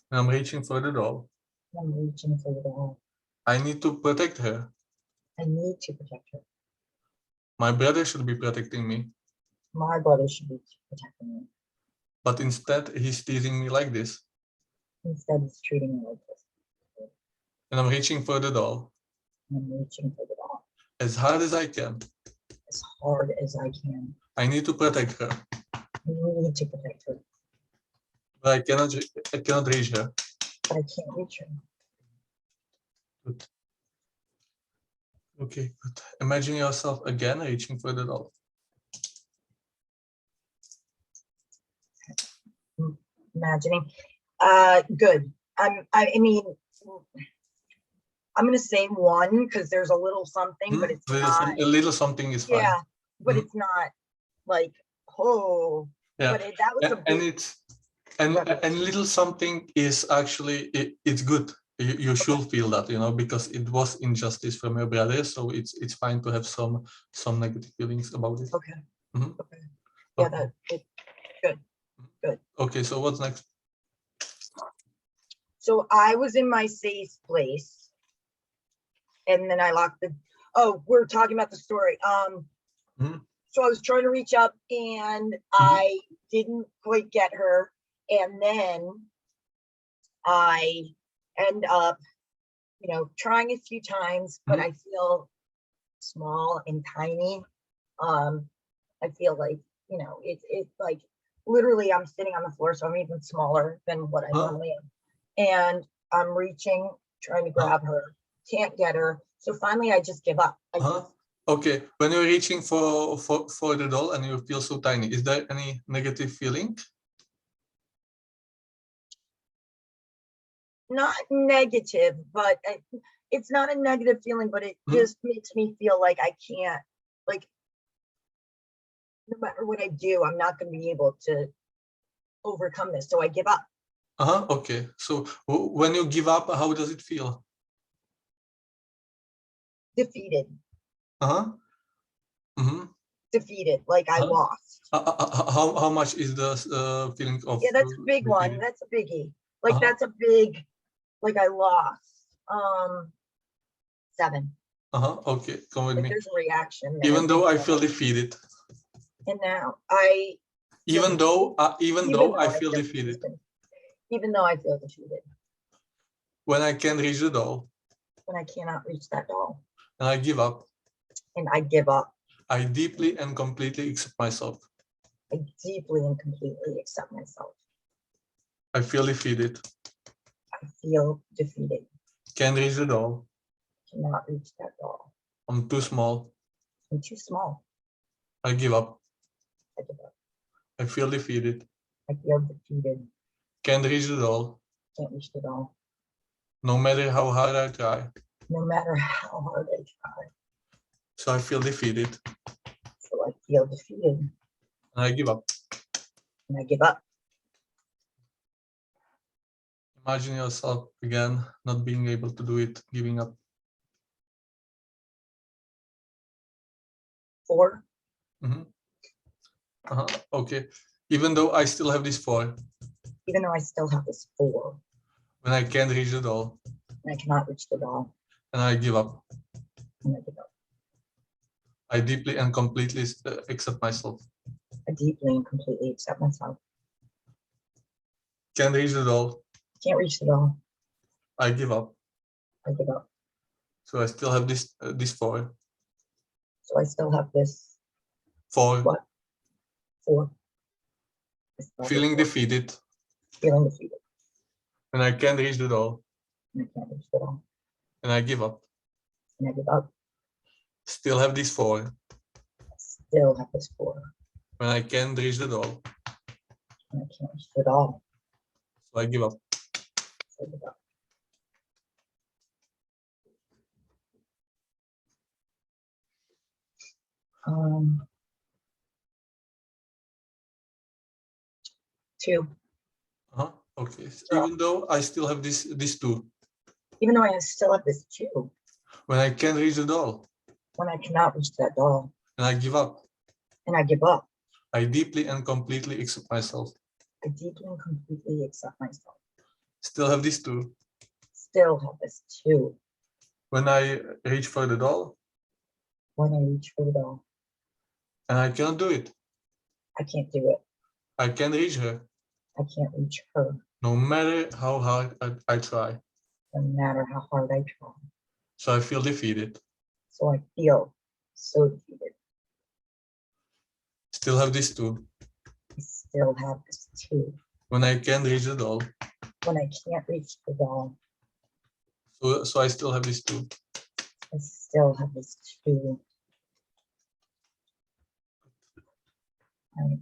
When I'm reaching for the doll. I'm reaching for the doll. I need to protect her. I need to protect her. My brother should be protecting me. My brother should be protecting me. But instead, he's teasing me like this. Instead, he's treating me like this. And I'm reaching for the doll. I'm reaching for the doll. As hard as I can. As hard as I can. I need to protect her. I need to protect her. But I cannot reach her. But I can't reach her. Good. Okay, good. Imagine yourself again reaching for the doll. Imagining. Good. I mean, I'm gonna say 1 because there's a little something, but it's not. A little something is fine. Yeah, but it's not like, oh. Yeah, but that was a big, and little something is actually it's good. You should feel that, you know, because it was injustice from your brother, so it's fine to have some negative feelings about it. Okay. Mhm. Okay. Yeah, Okay. good. Good. Okay, so what's next? So I was in my safe place, and then I locked the. Oh, we're talking about the story. So I was trying to reach up, and I didn't quite get her, and then I end up, trying a few times, but I feel small and tiny. I feel like, it's like literally I'm sitting on the floor, so I'm even smaller than what I normally am. And I'm reaching, trying to grab her, can't get her. So finally I just give up. Okay, when you're reaching for the doll and you feel so tiny, is there any negative feeling? Not negative, but it's not a negative feeling, but it just makes me feel like I can't, like, no matter what I do, I'm not going to be able to overcome this. So I give up. Okay, so when you give up, how does it feel? Defeated. Defeated, like I lost. How much is the feeling of? Yeah, that's a big one. That's a biggie. Like that's a big, like I lost. 7. Okay, come with me. There's a reaction. Even though I feel defeated. And now I. Even though I feel defeated. Even though I feel defeated. When I can't reach the doll. When I cannot reach that doll. And I give up. And I give up. I deeply and completely accept myself. I deeply and completely accept myself. I feel defeated. I feel defeated. Can't reach the doll. Cannot reach that doll. I'm too small. I'm too small. I give up. I give up. I feel defeated. I feel defeated. Can't reach the doll. Can't reach the doll. No matter how hard I try. No matter how hard I try. So I feel defeated. So I feel defeated. And I give up. And I give up. Imagine yourself again not being able to do it, giving up. 4. Okay. Even though I still have this 4. Even though I still have this 4. When I can't reach the doll. And I cannot reach the doll. And I give up. And I give up. I deeply and completely accept myself. I deeply and completely accept myself. Can't reach the doll. Can't reach the doll. I give up. I give up. So I still have this 4. So I still have this 4. what? 4. Feeling defeated. Feeling defeated. And I can't reach the doll. And I can't reach the doll. And I give up. And I give up. Still have this 4. Still have this 4. When I can't reach the doll. And I can't reach the doll. So I give up. So I give up. 2. Okay. Even though I still have this 2. Even though I still have this 2. When I can't reach the doll. When I cannot reach that doll. And I give up. And I give up. I deeply and completely accept myself. I deeply and completely accept myself. Still have this 2. Still have this 2. When I reach for the doll. When I reach for the doll. And I cannot do it. I can't do it. I can't reach her. I can't reach her. No matter how hard I try. No matter how hard I try. So I feel defeated. So I feel so defeated. Still have this 2. I still have this 2. When I can't reach the doll. When I can't reach the doll. So I still have this 2. I still have this 2. Right.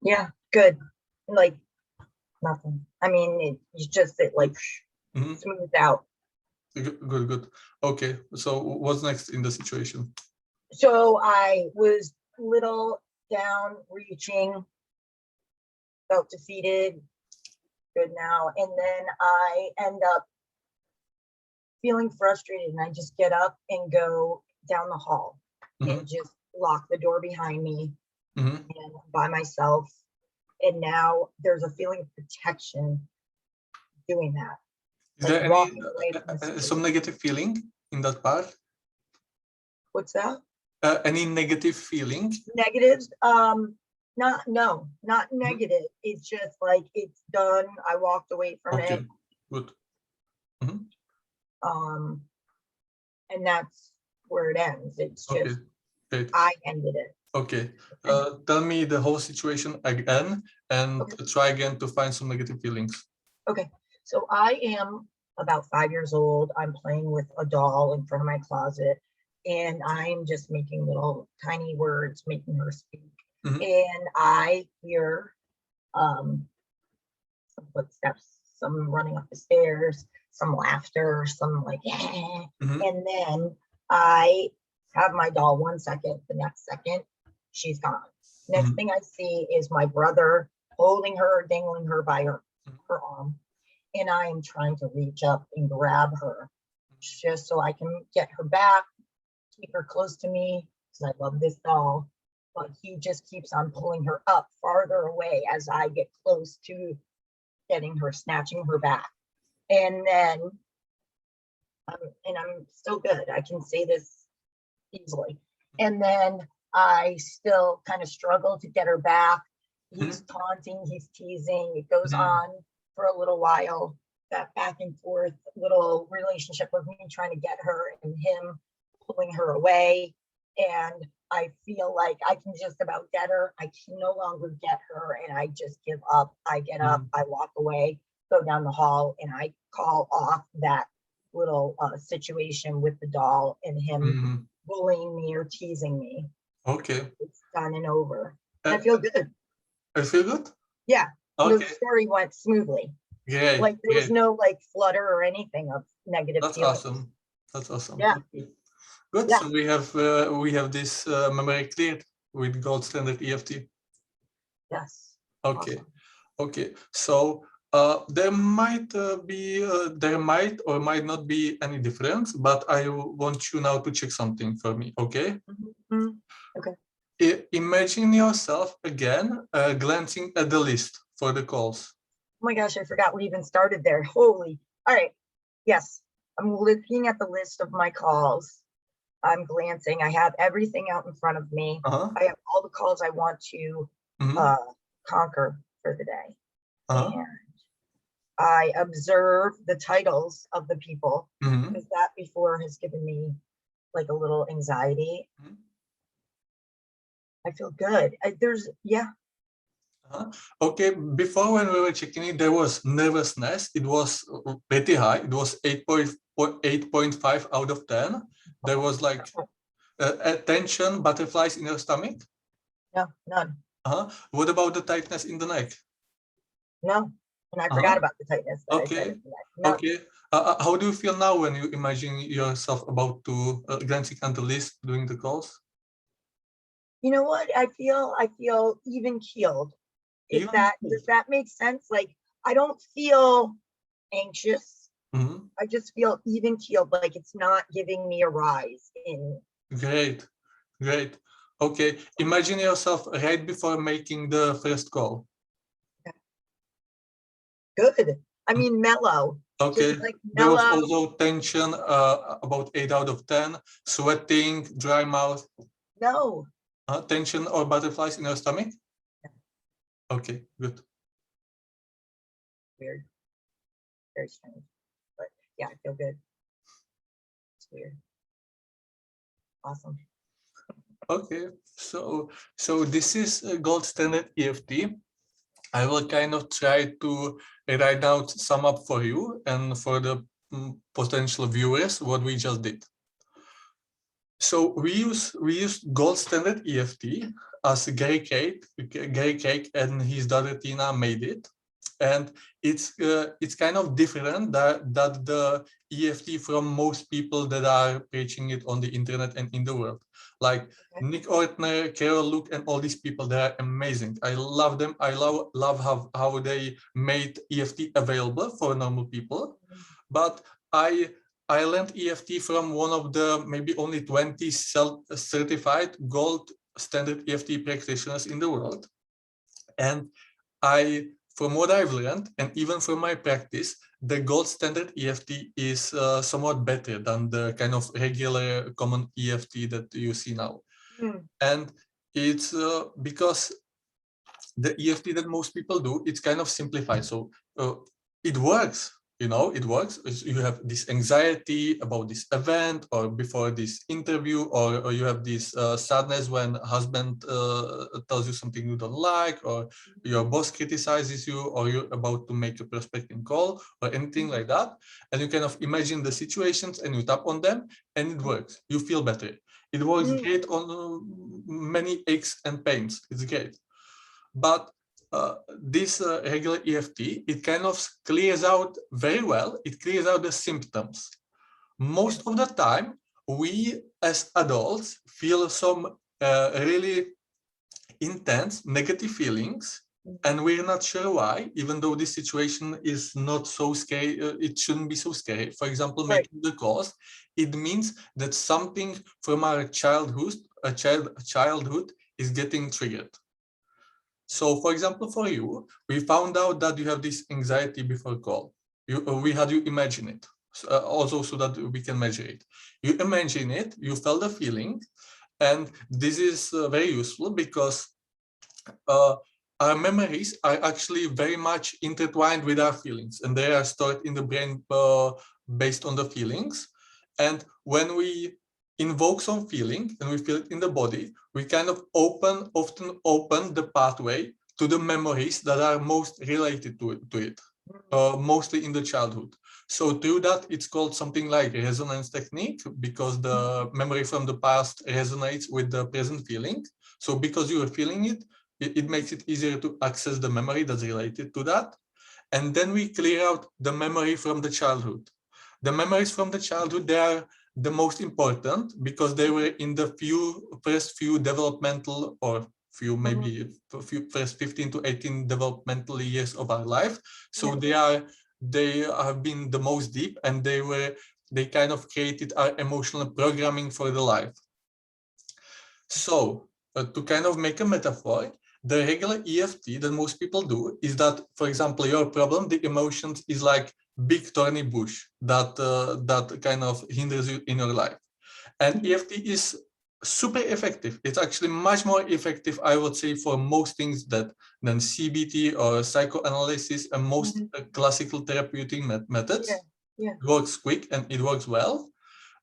Yeah, good. Like nothing. I mean, it's just it like smooths out. Good. Okay, so what's next in the situation? So I was little down, reaching, felt defeated, good now. And then I end up feeling frustrated and I just get up and go down the hall and just lock the door behind me and by myself. And now there's a feeling of protection doing that. Is there any some negative feeling in that part? What's that? Any negative feeling? Negatives? Not negative. It's just like it's done. I walked away from it. Good. And that's where it ends. It's just great. I ended it. Okay. Tell me the whole situation again and try again to find some negative feelings. Okay. So I am about 5 years old. I'm playing with a doll in front of my closet and I'm just making little tiny words, making her speak. And I hear some footsteps, some running up the stairs, some laughter, some like, and then I have my doll 1 second, the next second, she's gone. Next thing I see is my brother holding her, dangling her by her arm. And I am trying to reach up and grab her just so I can get her back, keep her close to me, because I love this doll. But he just keeps on pulling her up farther away as I get close to getting her, snatching her back. And then, I'm still good. I can say this easily. And then I still kind of struggle to get her back. He's taunting, he's teasing. It goes on for a little while, that back and forth little relationship of me trying to get her and him pulling her away. And I feel like I can just about get her. I can no longer get her and I just give up. I get up, I walk away, go down the hall, and I call off that little situation with the doll and him bullying me or teasing me. Okay. It's done and over. I feel good. I feel good? Yeah. Okay. The story went smoothly. Great. Like there was no like flutter or anything of negative feelings. Awesome. That's awesome. Yeah. Okay. Good. Yeah. So we have this memory cleared with Gold Standard EFT. Yes. Okay. Awesome. Okay. So there might or might not be any difference, but I want you now to check something for me. Okay. Okay. Imagine yourself again glancing at the list for the calls. Oh my gosh, I forgot we even started there. Holy. All right. Yes. I'm looking at the list of my calls. I'm glancing. I have everything out in front of me. Uh-huh. I have all the calls I want to Mhm. conquer for the day. Uh-huh. And I observe the titles of the people, Mhm. because that before has given me like a little anxiety. Mhm. I feel good. Yeah. Uh-huh. Okay, before when we were checking it, there was nervousness. It was pretty high. It was 8.5 out of 10. There was like tension, butterflies in your stomach. No, none. Uh-huh. What about the tightness in the neck? No. And I forgot Uh-huh. about the tightness that I said Okay. in the neck. No. Okay. How do you feel now when you imagine yourself about to glancing at the list doing the calls? You know what? I feel even keeled. Even. Does that make sense? Like, I don't feel anxious. Mhm. I just feel even keeled, like it's not giving me a rise in. Great. Great. Okay. Imagine yourself right before making the first call. Good. I mean, mellow. Okay. Just like There was mellow. also tension, about 8 out of 10, sweating, dry mouth, No. tension or butterflies in your stomach. Okay, good. Weird. Very strange. But yeah, I feel good. It's weird. Awesome. Okay, so this is Gold Standard EFT. I will kind of try to write out, sum up for you and for the potential viewers what we just did. So we use Gold Standard EFT as Gary Cake and his daughter Tina made it, and it's kind of different that the EFT from most people that are preaching it on the internet and in the world, like Okay. Nick Ortner, Carol Luke, and all these people. They are amazing. I love them. I love how they made EFT available for normal people, but I learned EFT from one of the maybe only 20 certified gold standard EFT practitioners in the world. And from what I've learned, and even from my practice, the gold standard EFT is somewhat better than the kind of regular common EFT that you see now. Mm. And it's because the EFT that most people do, it's kind of simplified. So it works, it works. You have this anxiety about this event or before this interview, or you have this sadness when husband tells you something you don't like, or your boss criticizes you, or you're about to make a prospecting call or anything like that. And you kind of imagine the situations and you tap on them and it works. You feel better. It works great on many aches and pains. It's great. But this regular EFT, it kind of clears out very well. It clears out the symptoms. Most of the time, we as adults feel some really intense negative feelings, and we're not sure why, even though this situation is not so scary. It shouldn't be so scary. For example, Right. making the calls, it means that something from our childhood is getting triggered. So, for example, for you, we found out that you have this anxiety before call. We had you imagine it, also so that we can measure it. You imagine it, you felt the feeling, and this is very useful because our memories are actually very much intertwined with our feelings, and they are stored in the brain based on the feelings. And when we invoke some feeling and we feel it in the body, we kind of often open the pathway to the memories that are most related to it, mostly in the childhood. So through that, it's called something like resonance technique, because the memory from the past resonates with the present feeling. So because you are feeling it makes it easier to access the memory that's related to that. And then we clear out the memory from the childhood. The memories from the childhood, they are the most important because they were in the first few developmental, or first 15 to 18 developmental years of our life. So they have been the most deep, and they kind of created our emotional programming for the life. So to kind of make a metaphor, the regular EFT that most people do is that, for example, your problem, the emotions is like big thorny bush that that kind of hinders you in your life. And EFT is super effective. It's actually much more effective, I would say, for most things than CBT or psychoanalysis and most classical therapeutic methods. Yeah. It works quick and it works well.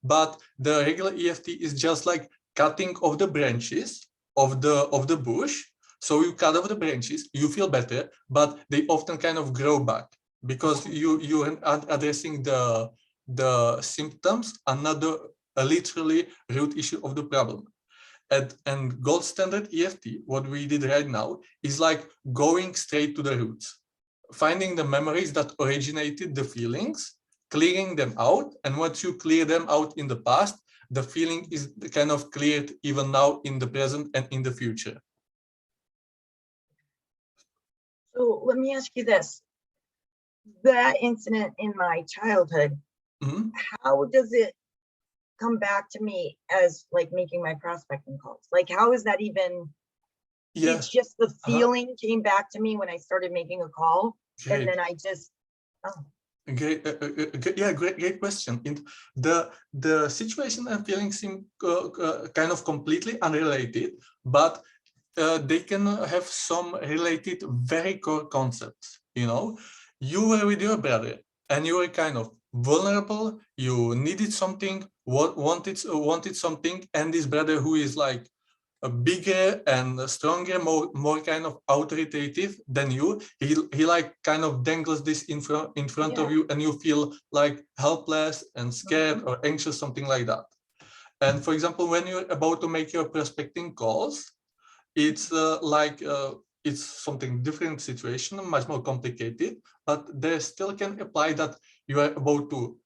But the regular EFT is just like cutting off the branches of the bush. So you cut off the branches, you feel better, but they often kind of grow back because you are addressing the symptoms and not the literally root issue of the problem. And gold standard EFT, what we did right now, is like going straight to the roots, finding the memories that originated the feelings, clearing them out. And once you clear them out in the past, the feeling is kind of cleared even now in the present and in the future. So let me ask you this. That incident in my childhood, how does it come back to me as like making my prospecting calls? Like, how is that even? Yeah. It's just the feeling came back to me when I started making a call. Great. And then I just, Great, yeah, great question. The situation and feelings seem kind of completely unrelated, but they can have some related, very core concepts. You know, you were with your brother, and you were kind of vulnerable. You needed something, wanted something, and this brother who is like bigger and stronger, more kind of authoritative than you, he like kind of dangles this in front of you, and you feel like helpless and scared or anxious, something like that. And for example, when you're about to make your prospecting calls, it's it's something different situation, much more complicated, but they still can apply that you are about to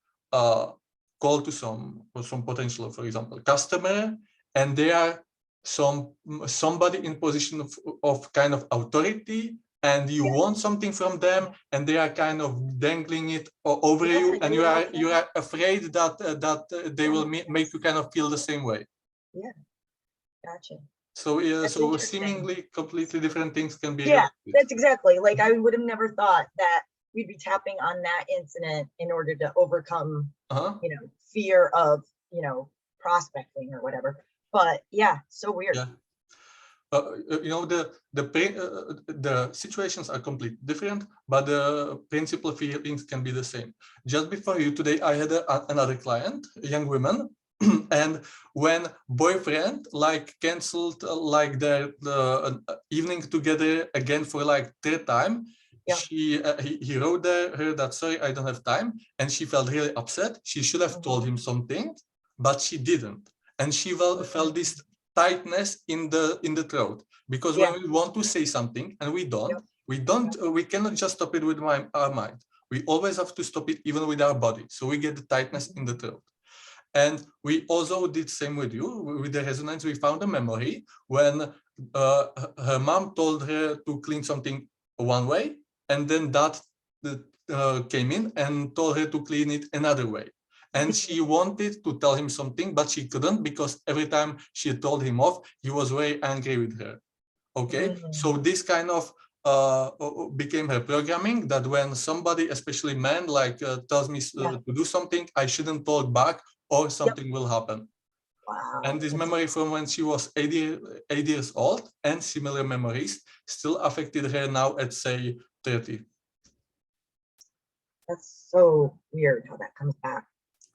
call to some potential, for example, customer, and they are somebody in position of kind of authority, and you want something from them, and they are kind of dangling it over you, and you are afraid that they will make you kind of feel the same way. Yeah, gotcha. So so seemingly completely different things can be. Yeah, that's exactly, like I would have never thought that we'd be tapping on that incident in order to overcome, you know, fear of, you know, prospecting or whatever. But yeah, so weird. Yeah. You know, the situations are completely different, but the principal feelings can be the same. Just before you today, I had another client, a young woman, and when boyfriend like canceled like their evening together again for like third time, he wrote her that, sorry, I don't have time, and she felt really upset. She should have told him something, but she didn't, and she felt this tightness in the throat, because when we want to say something and we cannot just stop it with our mind. We always have to stop it even with our body, so we get the tightness in the throat. And we also did same with you, with the resonance. We found a memory when her mom told her to clean something one way, and then that came in and told her to clean it another way. And she wanted to tell him something, but she couldn't, because every time she told him off, he was very angry with her. Okay, so this kind of became her programming, that when somebody, especially men, like tells me to do something, I shouldn't talk back, or something will happen. Wow. And this memory from when she was 8 years old, and similar memories still affected her now at, say, 30. That's so weird how that comes back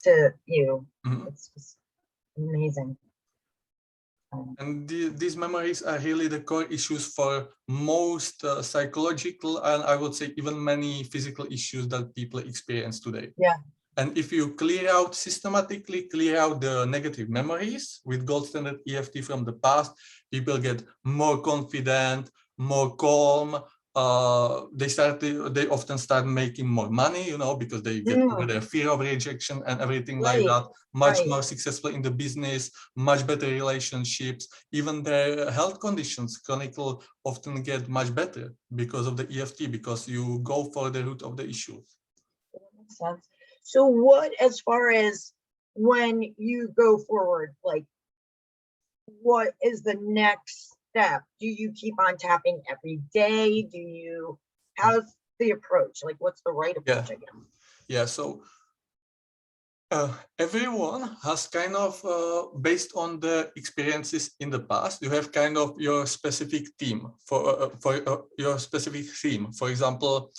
to you. It's just amazing. And these memories are really the core issues for most psychological, and I would say even many physical issues that people experience today. Yeah. And if you systematically clear out the negative memories with gold standard EFT from the past, people get more confident, more calm. They often start making more money, you know, because they get over their fear of rejection and everything like that. Much more successful in the business, much better relationships. Even their health conditions, chronic, often get much better because of the EFT, because you go for the root of the issue. That makes sense. So what, as far as when you go forward, like, what is the next step? Do you keep on tapping every day? How's the approach? Like, what's the right approach, I guess? Yeah, so everyone has kind of, based on the experiences in the past, you have kind of your specific theme for your specific theme. For example,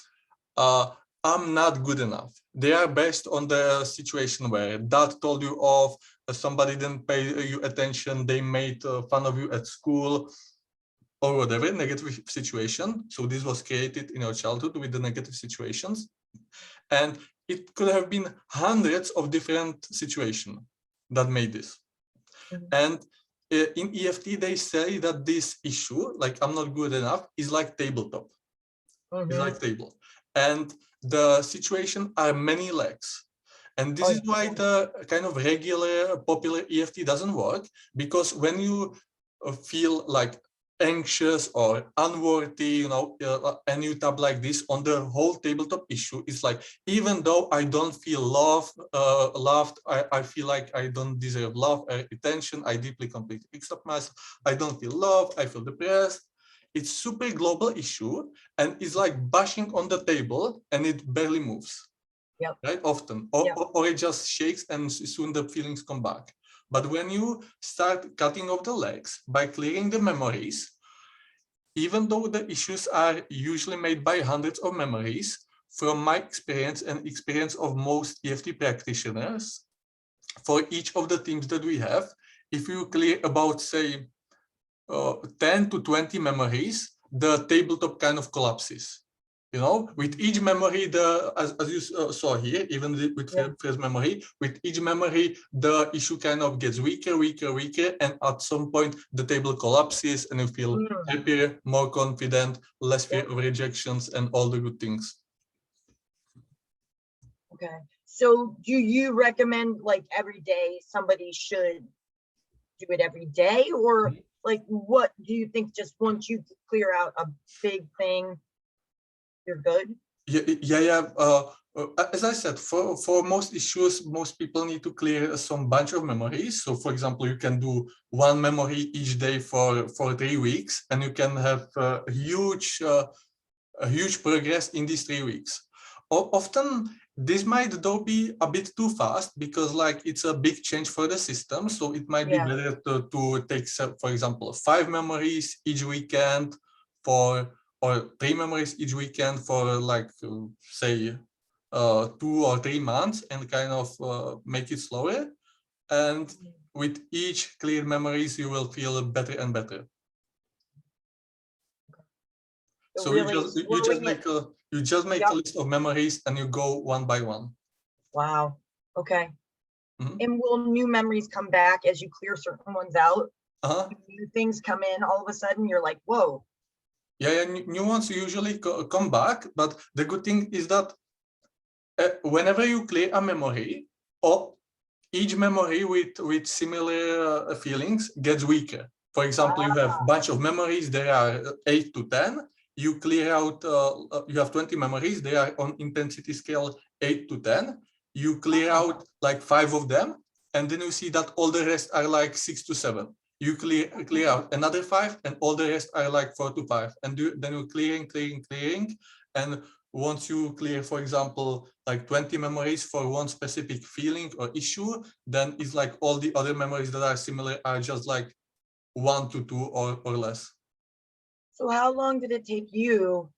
I'm not good enough. They are based on the situation where dad told you off, somebody didn't pay you attention, they made fun of you at school, or whatever negative situation. So this was created in your childhood with the negative situations. And it could have been hundreds of different situations that made this. And in EFT, they say that this issue, like I'm not good enough, is like tabletop. It's like table. And the situation are many legs. And this is why the kind of regular popular EFT doesn't work, because when you feel like anxious or unworthy, and you tap like this on the whole tabletop issue, it's like, even though I don't feel loved, I feel like I don't deserve love or attention, I deeply completely accept myself, I don't feel love, I feel depressed. It's super global issue, and it's like bashing on the table, and it barely moves. Yep. Right, often, or it just shakes, and soon the feelings come back. But when you start cutting off the legs by clearing the memories, even though the issues are usually made by hundreds of memories, from my experience and experience of most EFT practitioners, for each of the themes that we have, if you clear about, say, 10 to 20 memories, the tabletop kind of collapses. With each memory, as you saw here, even with first memory, with each memory, the issue kind of gets weaker, and at some point the table collapses, and you feel happier, more confident, less fear of rejections, and all the good things. Okay, so do you recommend, like, every day somebody should do it every day, or like, what do you think? Just once you clear out a big thing, you're good? Yeah. As I said, for most issues, most people need to clear some bunch of memories. So, for example, you can do one memory each day for 3 weeks, and you can have a huge progress in these 3 weeks. Often, this might though be a bit too fast, because like it's a big change for the system. So it might be better to take, for example, 5 memories each weekend or 3 memories each weekend for, like, say, 2 or 3 months, and kind of make it slower. And with each clear memories, you will feel better and better. So really you just make a list of memories, and you go one by one. Wow. Okay. And will new memories come back as you clear certain ones out? New things come in all of a sudden, you're like, whoa. Yeah, new ones usually come back, but the good thing is that whenever you clear a memory, or each memory with similar feelings gets weaker. For example, you have a bunch of memories, there are 8 to 10. You clear out, you have 20 memories, they are on intensity scale 8 to 10. You clear out like 5 of them, and then you see that all the rest are like 6 to 7. You clear out another 5, and all the rest are like 4 to 5. And then you're clearing. And once you clear, for example, like 20 memories for one specific feeling or issue, then it's like all the other memories that are similar are just like 1 to 2 or less. So how long did it take you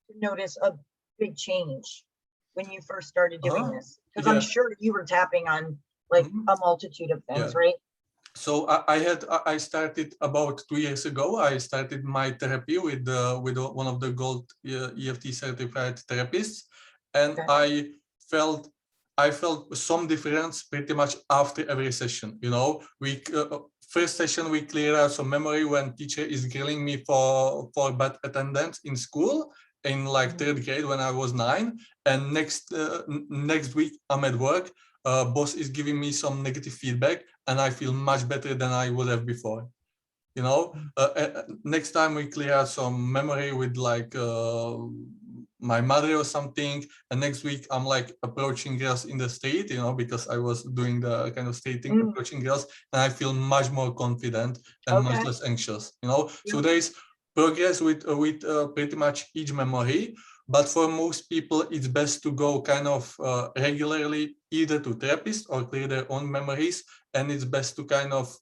to notice a big change when you first started doing this? Because I'm sure you were tapping on like a multitude of things, right? So I started about 2 years ago. I started my therapy with one of the Gold EFT certified therapists, and I felt some difference pretty much after every session. We first session we clear out some memory when teacher is grilling me for bad attendance in school in like 3rd grade when I was 9, and next week I'm at work. Boss is giving me some negative feedback, and I feel much better than I would have before. Next time we clear out some memory with like my mother or something, and next week I'm like approaching girls in the street, because I was doing the kind of skating, approaching girls, and I feel much more confident and much less anxious. So there is progress with pretty much each memory. But for most people, it's best to go kind of regularly either to therapists or clear their own memories. And it's best to kind of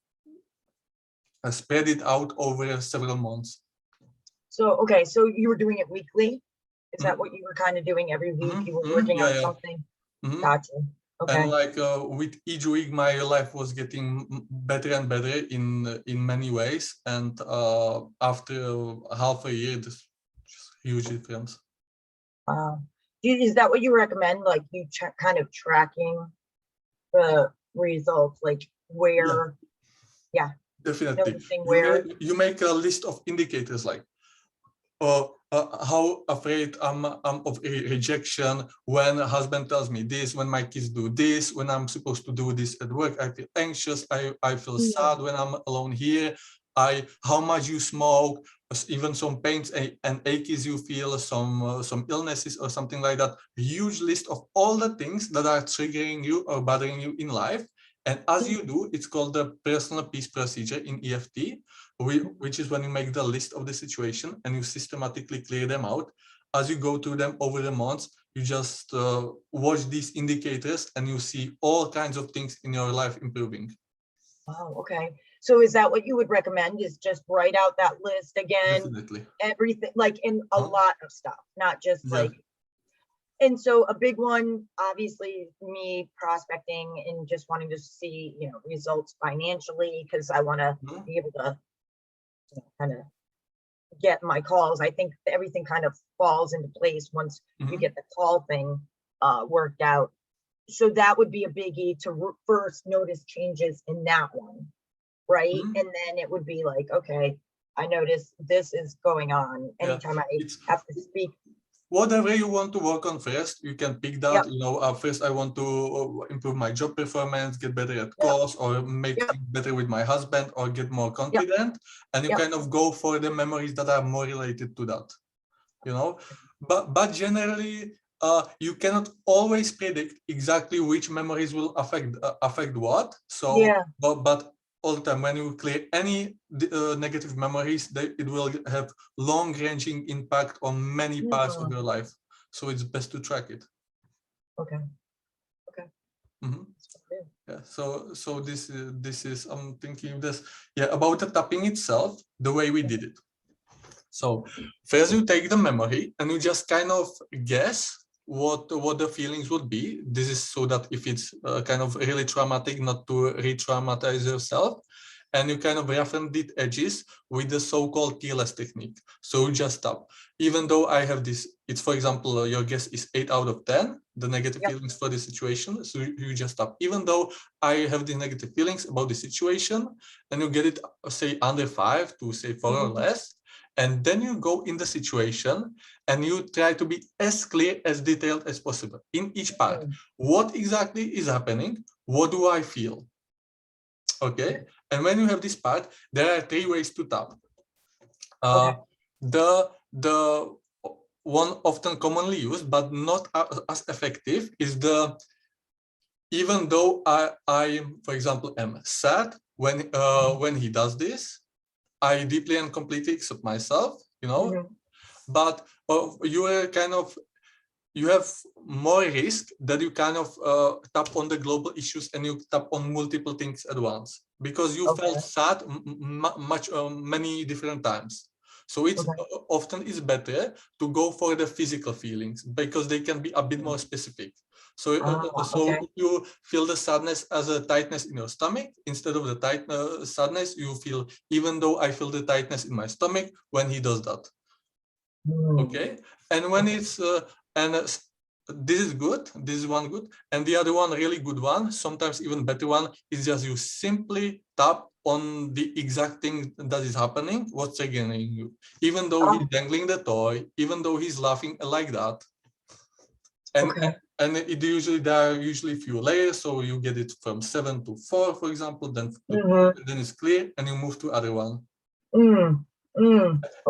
spread it out over several months. So, okay, so you were doing it weekly? Is that what you were kind of doing every week? You were working on something? Gotcha. Okay. And like with each week, my life was getting better and better in many ways. And after half a year, this huge difference. Wow. Is that what you recommend? Like you kind of tracking the results, like where, yeah. Definitely. Noticing where You make a list of indicators like how afraid I'm of rejection when a husband tells me this, when my kids do this, when I'm supposed to do this at work, I feel anxious, I feel sad when I'm alone here, how much you smoke, even some pains and aches you feel, some illnesses or something like that. Huge list of all the things that are triggering you or bothering you in life. And as you do, it's called the personal peace procedure in EFT, which is when you make the list of the situation and you systematically clear them out. As you go through them over the months, you just watch these indicators and you see all kinds of things in your life improving. Wow, okay. So is that what you would recommend, is just write out that list again? Definitely. Everything, like in a lot of stuff, not just like. And so a big one, obviously, me prospecting and just wanting to see, you know, results financially, because I want to be able to kind of get my calls. I think everything kind of falls into place once you get the call thing worked out. So that would be a biggie to first notice changes in that one, right? And then it would be like, okay, I notice this is going on anytime I have to speak. Whatever you want to work on first, you can pick that. You know, first I want to improve my job performance, get better at calls, or make things better with my husband, or get more confident. And you kind of go for the memories that are more related to that. You know, but generally, you cannot always predict exactly which memories will affect what. So, but all the time, when you clear any negative memories, it will have long-ranging impact on many parts of your life. So it's best to track it. Okay. Yeah. So this is I'm thinking this. Yeah, about the tapping itself, the way we did it. So first you take the memory and you just kind of guess what the feelings would be. This is so that if it's kind of really traumatic, not to re-traumatize yourself. And you kind of roughen the edges with the so-called keyless technique. So you just tap. Even though I have this, it's for example, your guess is 8 out of 10, the negative feelings for the situation. So you just tap. Even though I have the negative feelings about the situation, and you get it, say, under 5 to say 4 or less. And then you go in the situation and you try to be as clear, as detailed as possible in each part. What exactly is happening? What do I feel? Okay. And when you have this part, there are 3 ways to tap. The one often commonly used, but not as effective, is the, even though I for example, am sad when he does this, I deeply and completely accept myself, you know, but you are kind of, you have more risk that you kind of tap on the global issues and you tap on multiple things at once, because you felt sad many different times. So it's often is better to go for the physical feelings, because they can be a bit more specific. So, if you feel the sadness as a tightness in your stomach, instead of the sadness, you feel, even though I feel the tightness in my stomach when he does that. Okay, and when it's this is good, this is one good, and the other one, really good one, sometimes even better one, is just you simply tap on the exact thing that is happening, what's triggering you, even though he's dangling the toy, even though he's laughing like that. And there are usually few layers, so you get it from 7 to 4, for example, then then it's clear, and you move to other one. And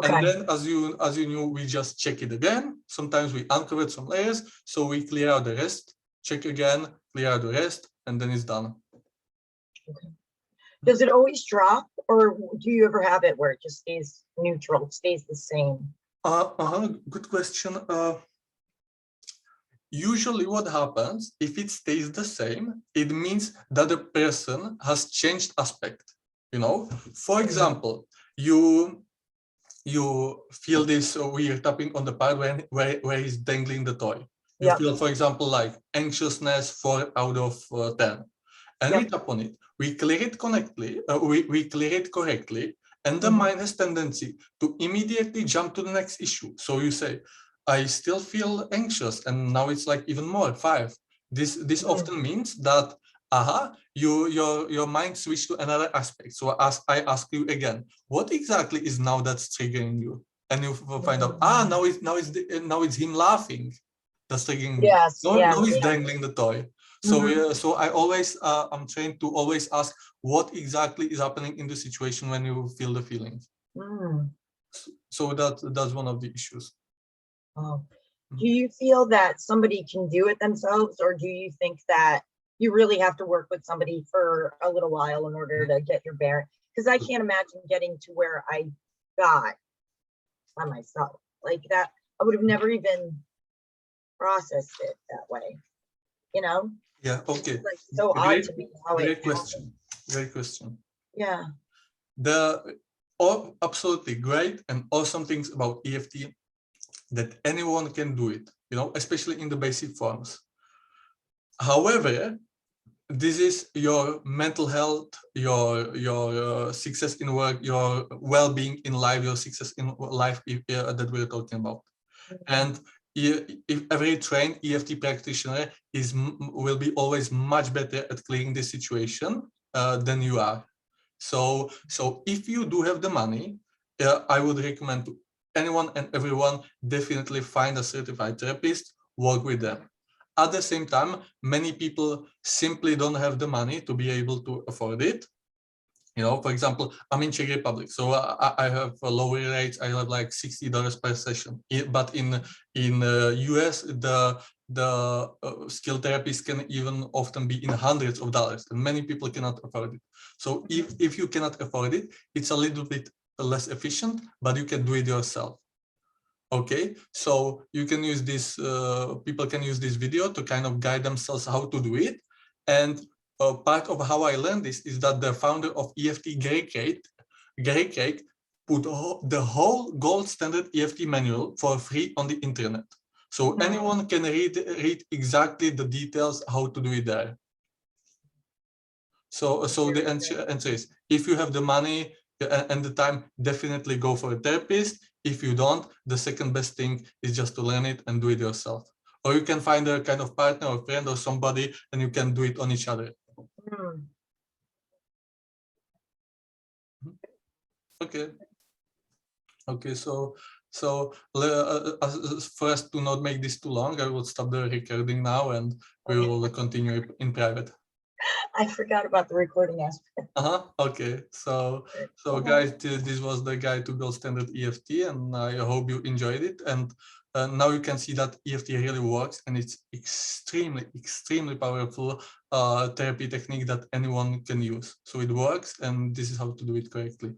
then, as you knew, we just check it again. Sometimes we uncovered some layers, so we clear out the rest, check again, clear out the rest, and then it's done. Does it always drop, or do you ever have it where it just stays neutral, stays the same? Good question. Usually what happens, if it stays the same, it means that the person has changed aspect. You know, for example, you feel this weird tapping on the part where he's dangling the toy. You Yep. feel, for example, like anxiousness 4 out of 10. And we Yep. tap on it. We clear it correctly. We clear it correctly. And the Mhm. mind has tendency to immediately jump to the next issue. So you say, I still feel anxious. And now it's like even more, 5. This Mhm. often means that, your mind switched to another aspect. So I ask you again, what exactly is now that's triggering you? And you find out, now it's him laughing that's triggering me. Yes. No, Yeah. no, he's Yeah. dangling the toy. So, Mhm. so I always, I'm trained to always ask what exactly is happening in the situation when you feel the feelings. Mm. So that's one of the issues. Oh. Do you feel that somebody can do it themselves, or do you think that you really have to work with somebody for a little while in order to get your bearing? Because I can't imagine getting to where I got by myself like that. I would have never even processed it that way, you know? Yeah. Okay. It's like so odd Great, to me how it great happened. question. Great question. Yeah. The all absolutely great and awesome things about EFT that anyone can do it, you know, especially in the basic forms. However, this is your mental health, your success in work, your well-being in life, your success in life that we're talking about. And if every trained EFT practitioner will be always much better at clearing the situation than you are. So if you do have the money, I would recommend to anyone and everyone definitely find a certified therapist, work with them. At the same time, many people simply don't have the money to be able to afford it. You know, for example, I'm in Czech Republic, so I have a lower rates. I have like $60 per session. But in US, the skilled therapists can even often be in hundreds of dollars, and many people cannot afford it. So if you cannot afford it, it's a little bit less efficient, but you can do it yourself. Okay, so you can use this, people can use this video to kind of guide themselves how to do it. And part of how I learned this is that the founder of EFT, Gary Craig, put the whole gold standard EFT manual for free on the internet. So anyone can read exactly the details how to do it there. So the answer is, if you have the money and the time, definitely go for a therapist. If you don't, the second best thing is just to learn it and do it yourself. Or you can find a kind of partner or friend or somebody, and you can do it on each other. Okay. Okay. So for us to not make this too long, I will stop the recording now, and we will continue in private. I forgot about the recording aspect. Okay. So guys, this was the guide to Gold Standard EFT, and I hope you enjoyed it. And now you can see that EFT really works, and it's extremely powerful therapy technique that anyone can use. So it works, and this is how to do it correctly.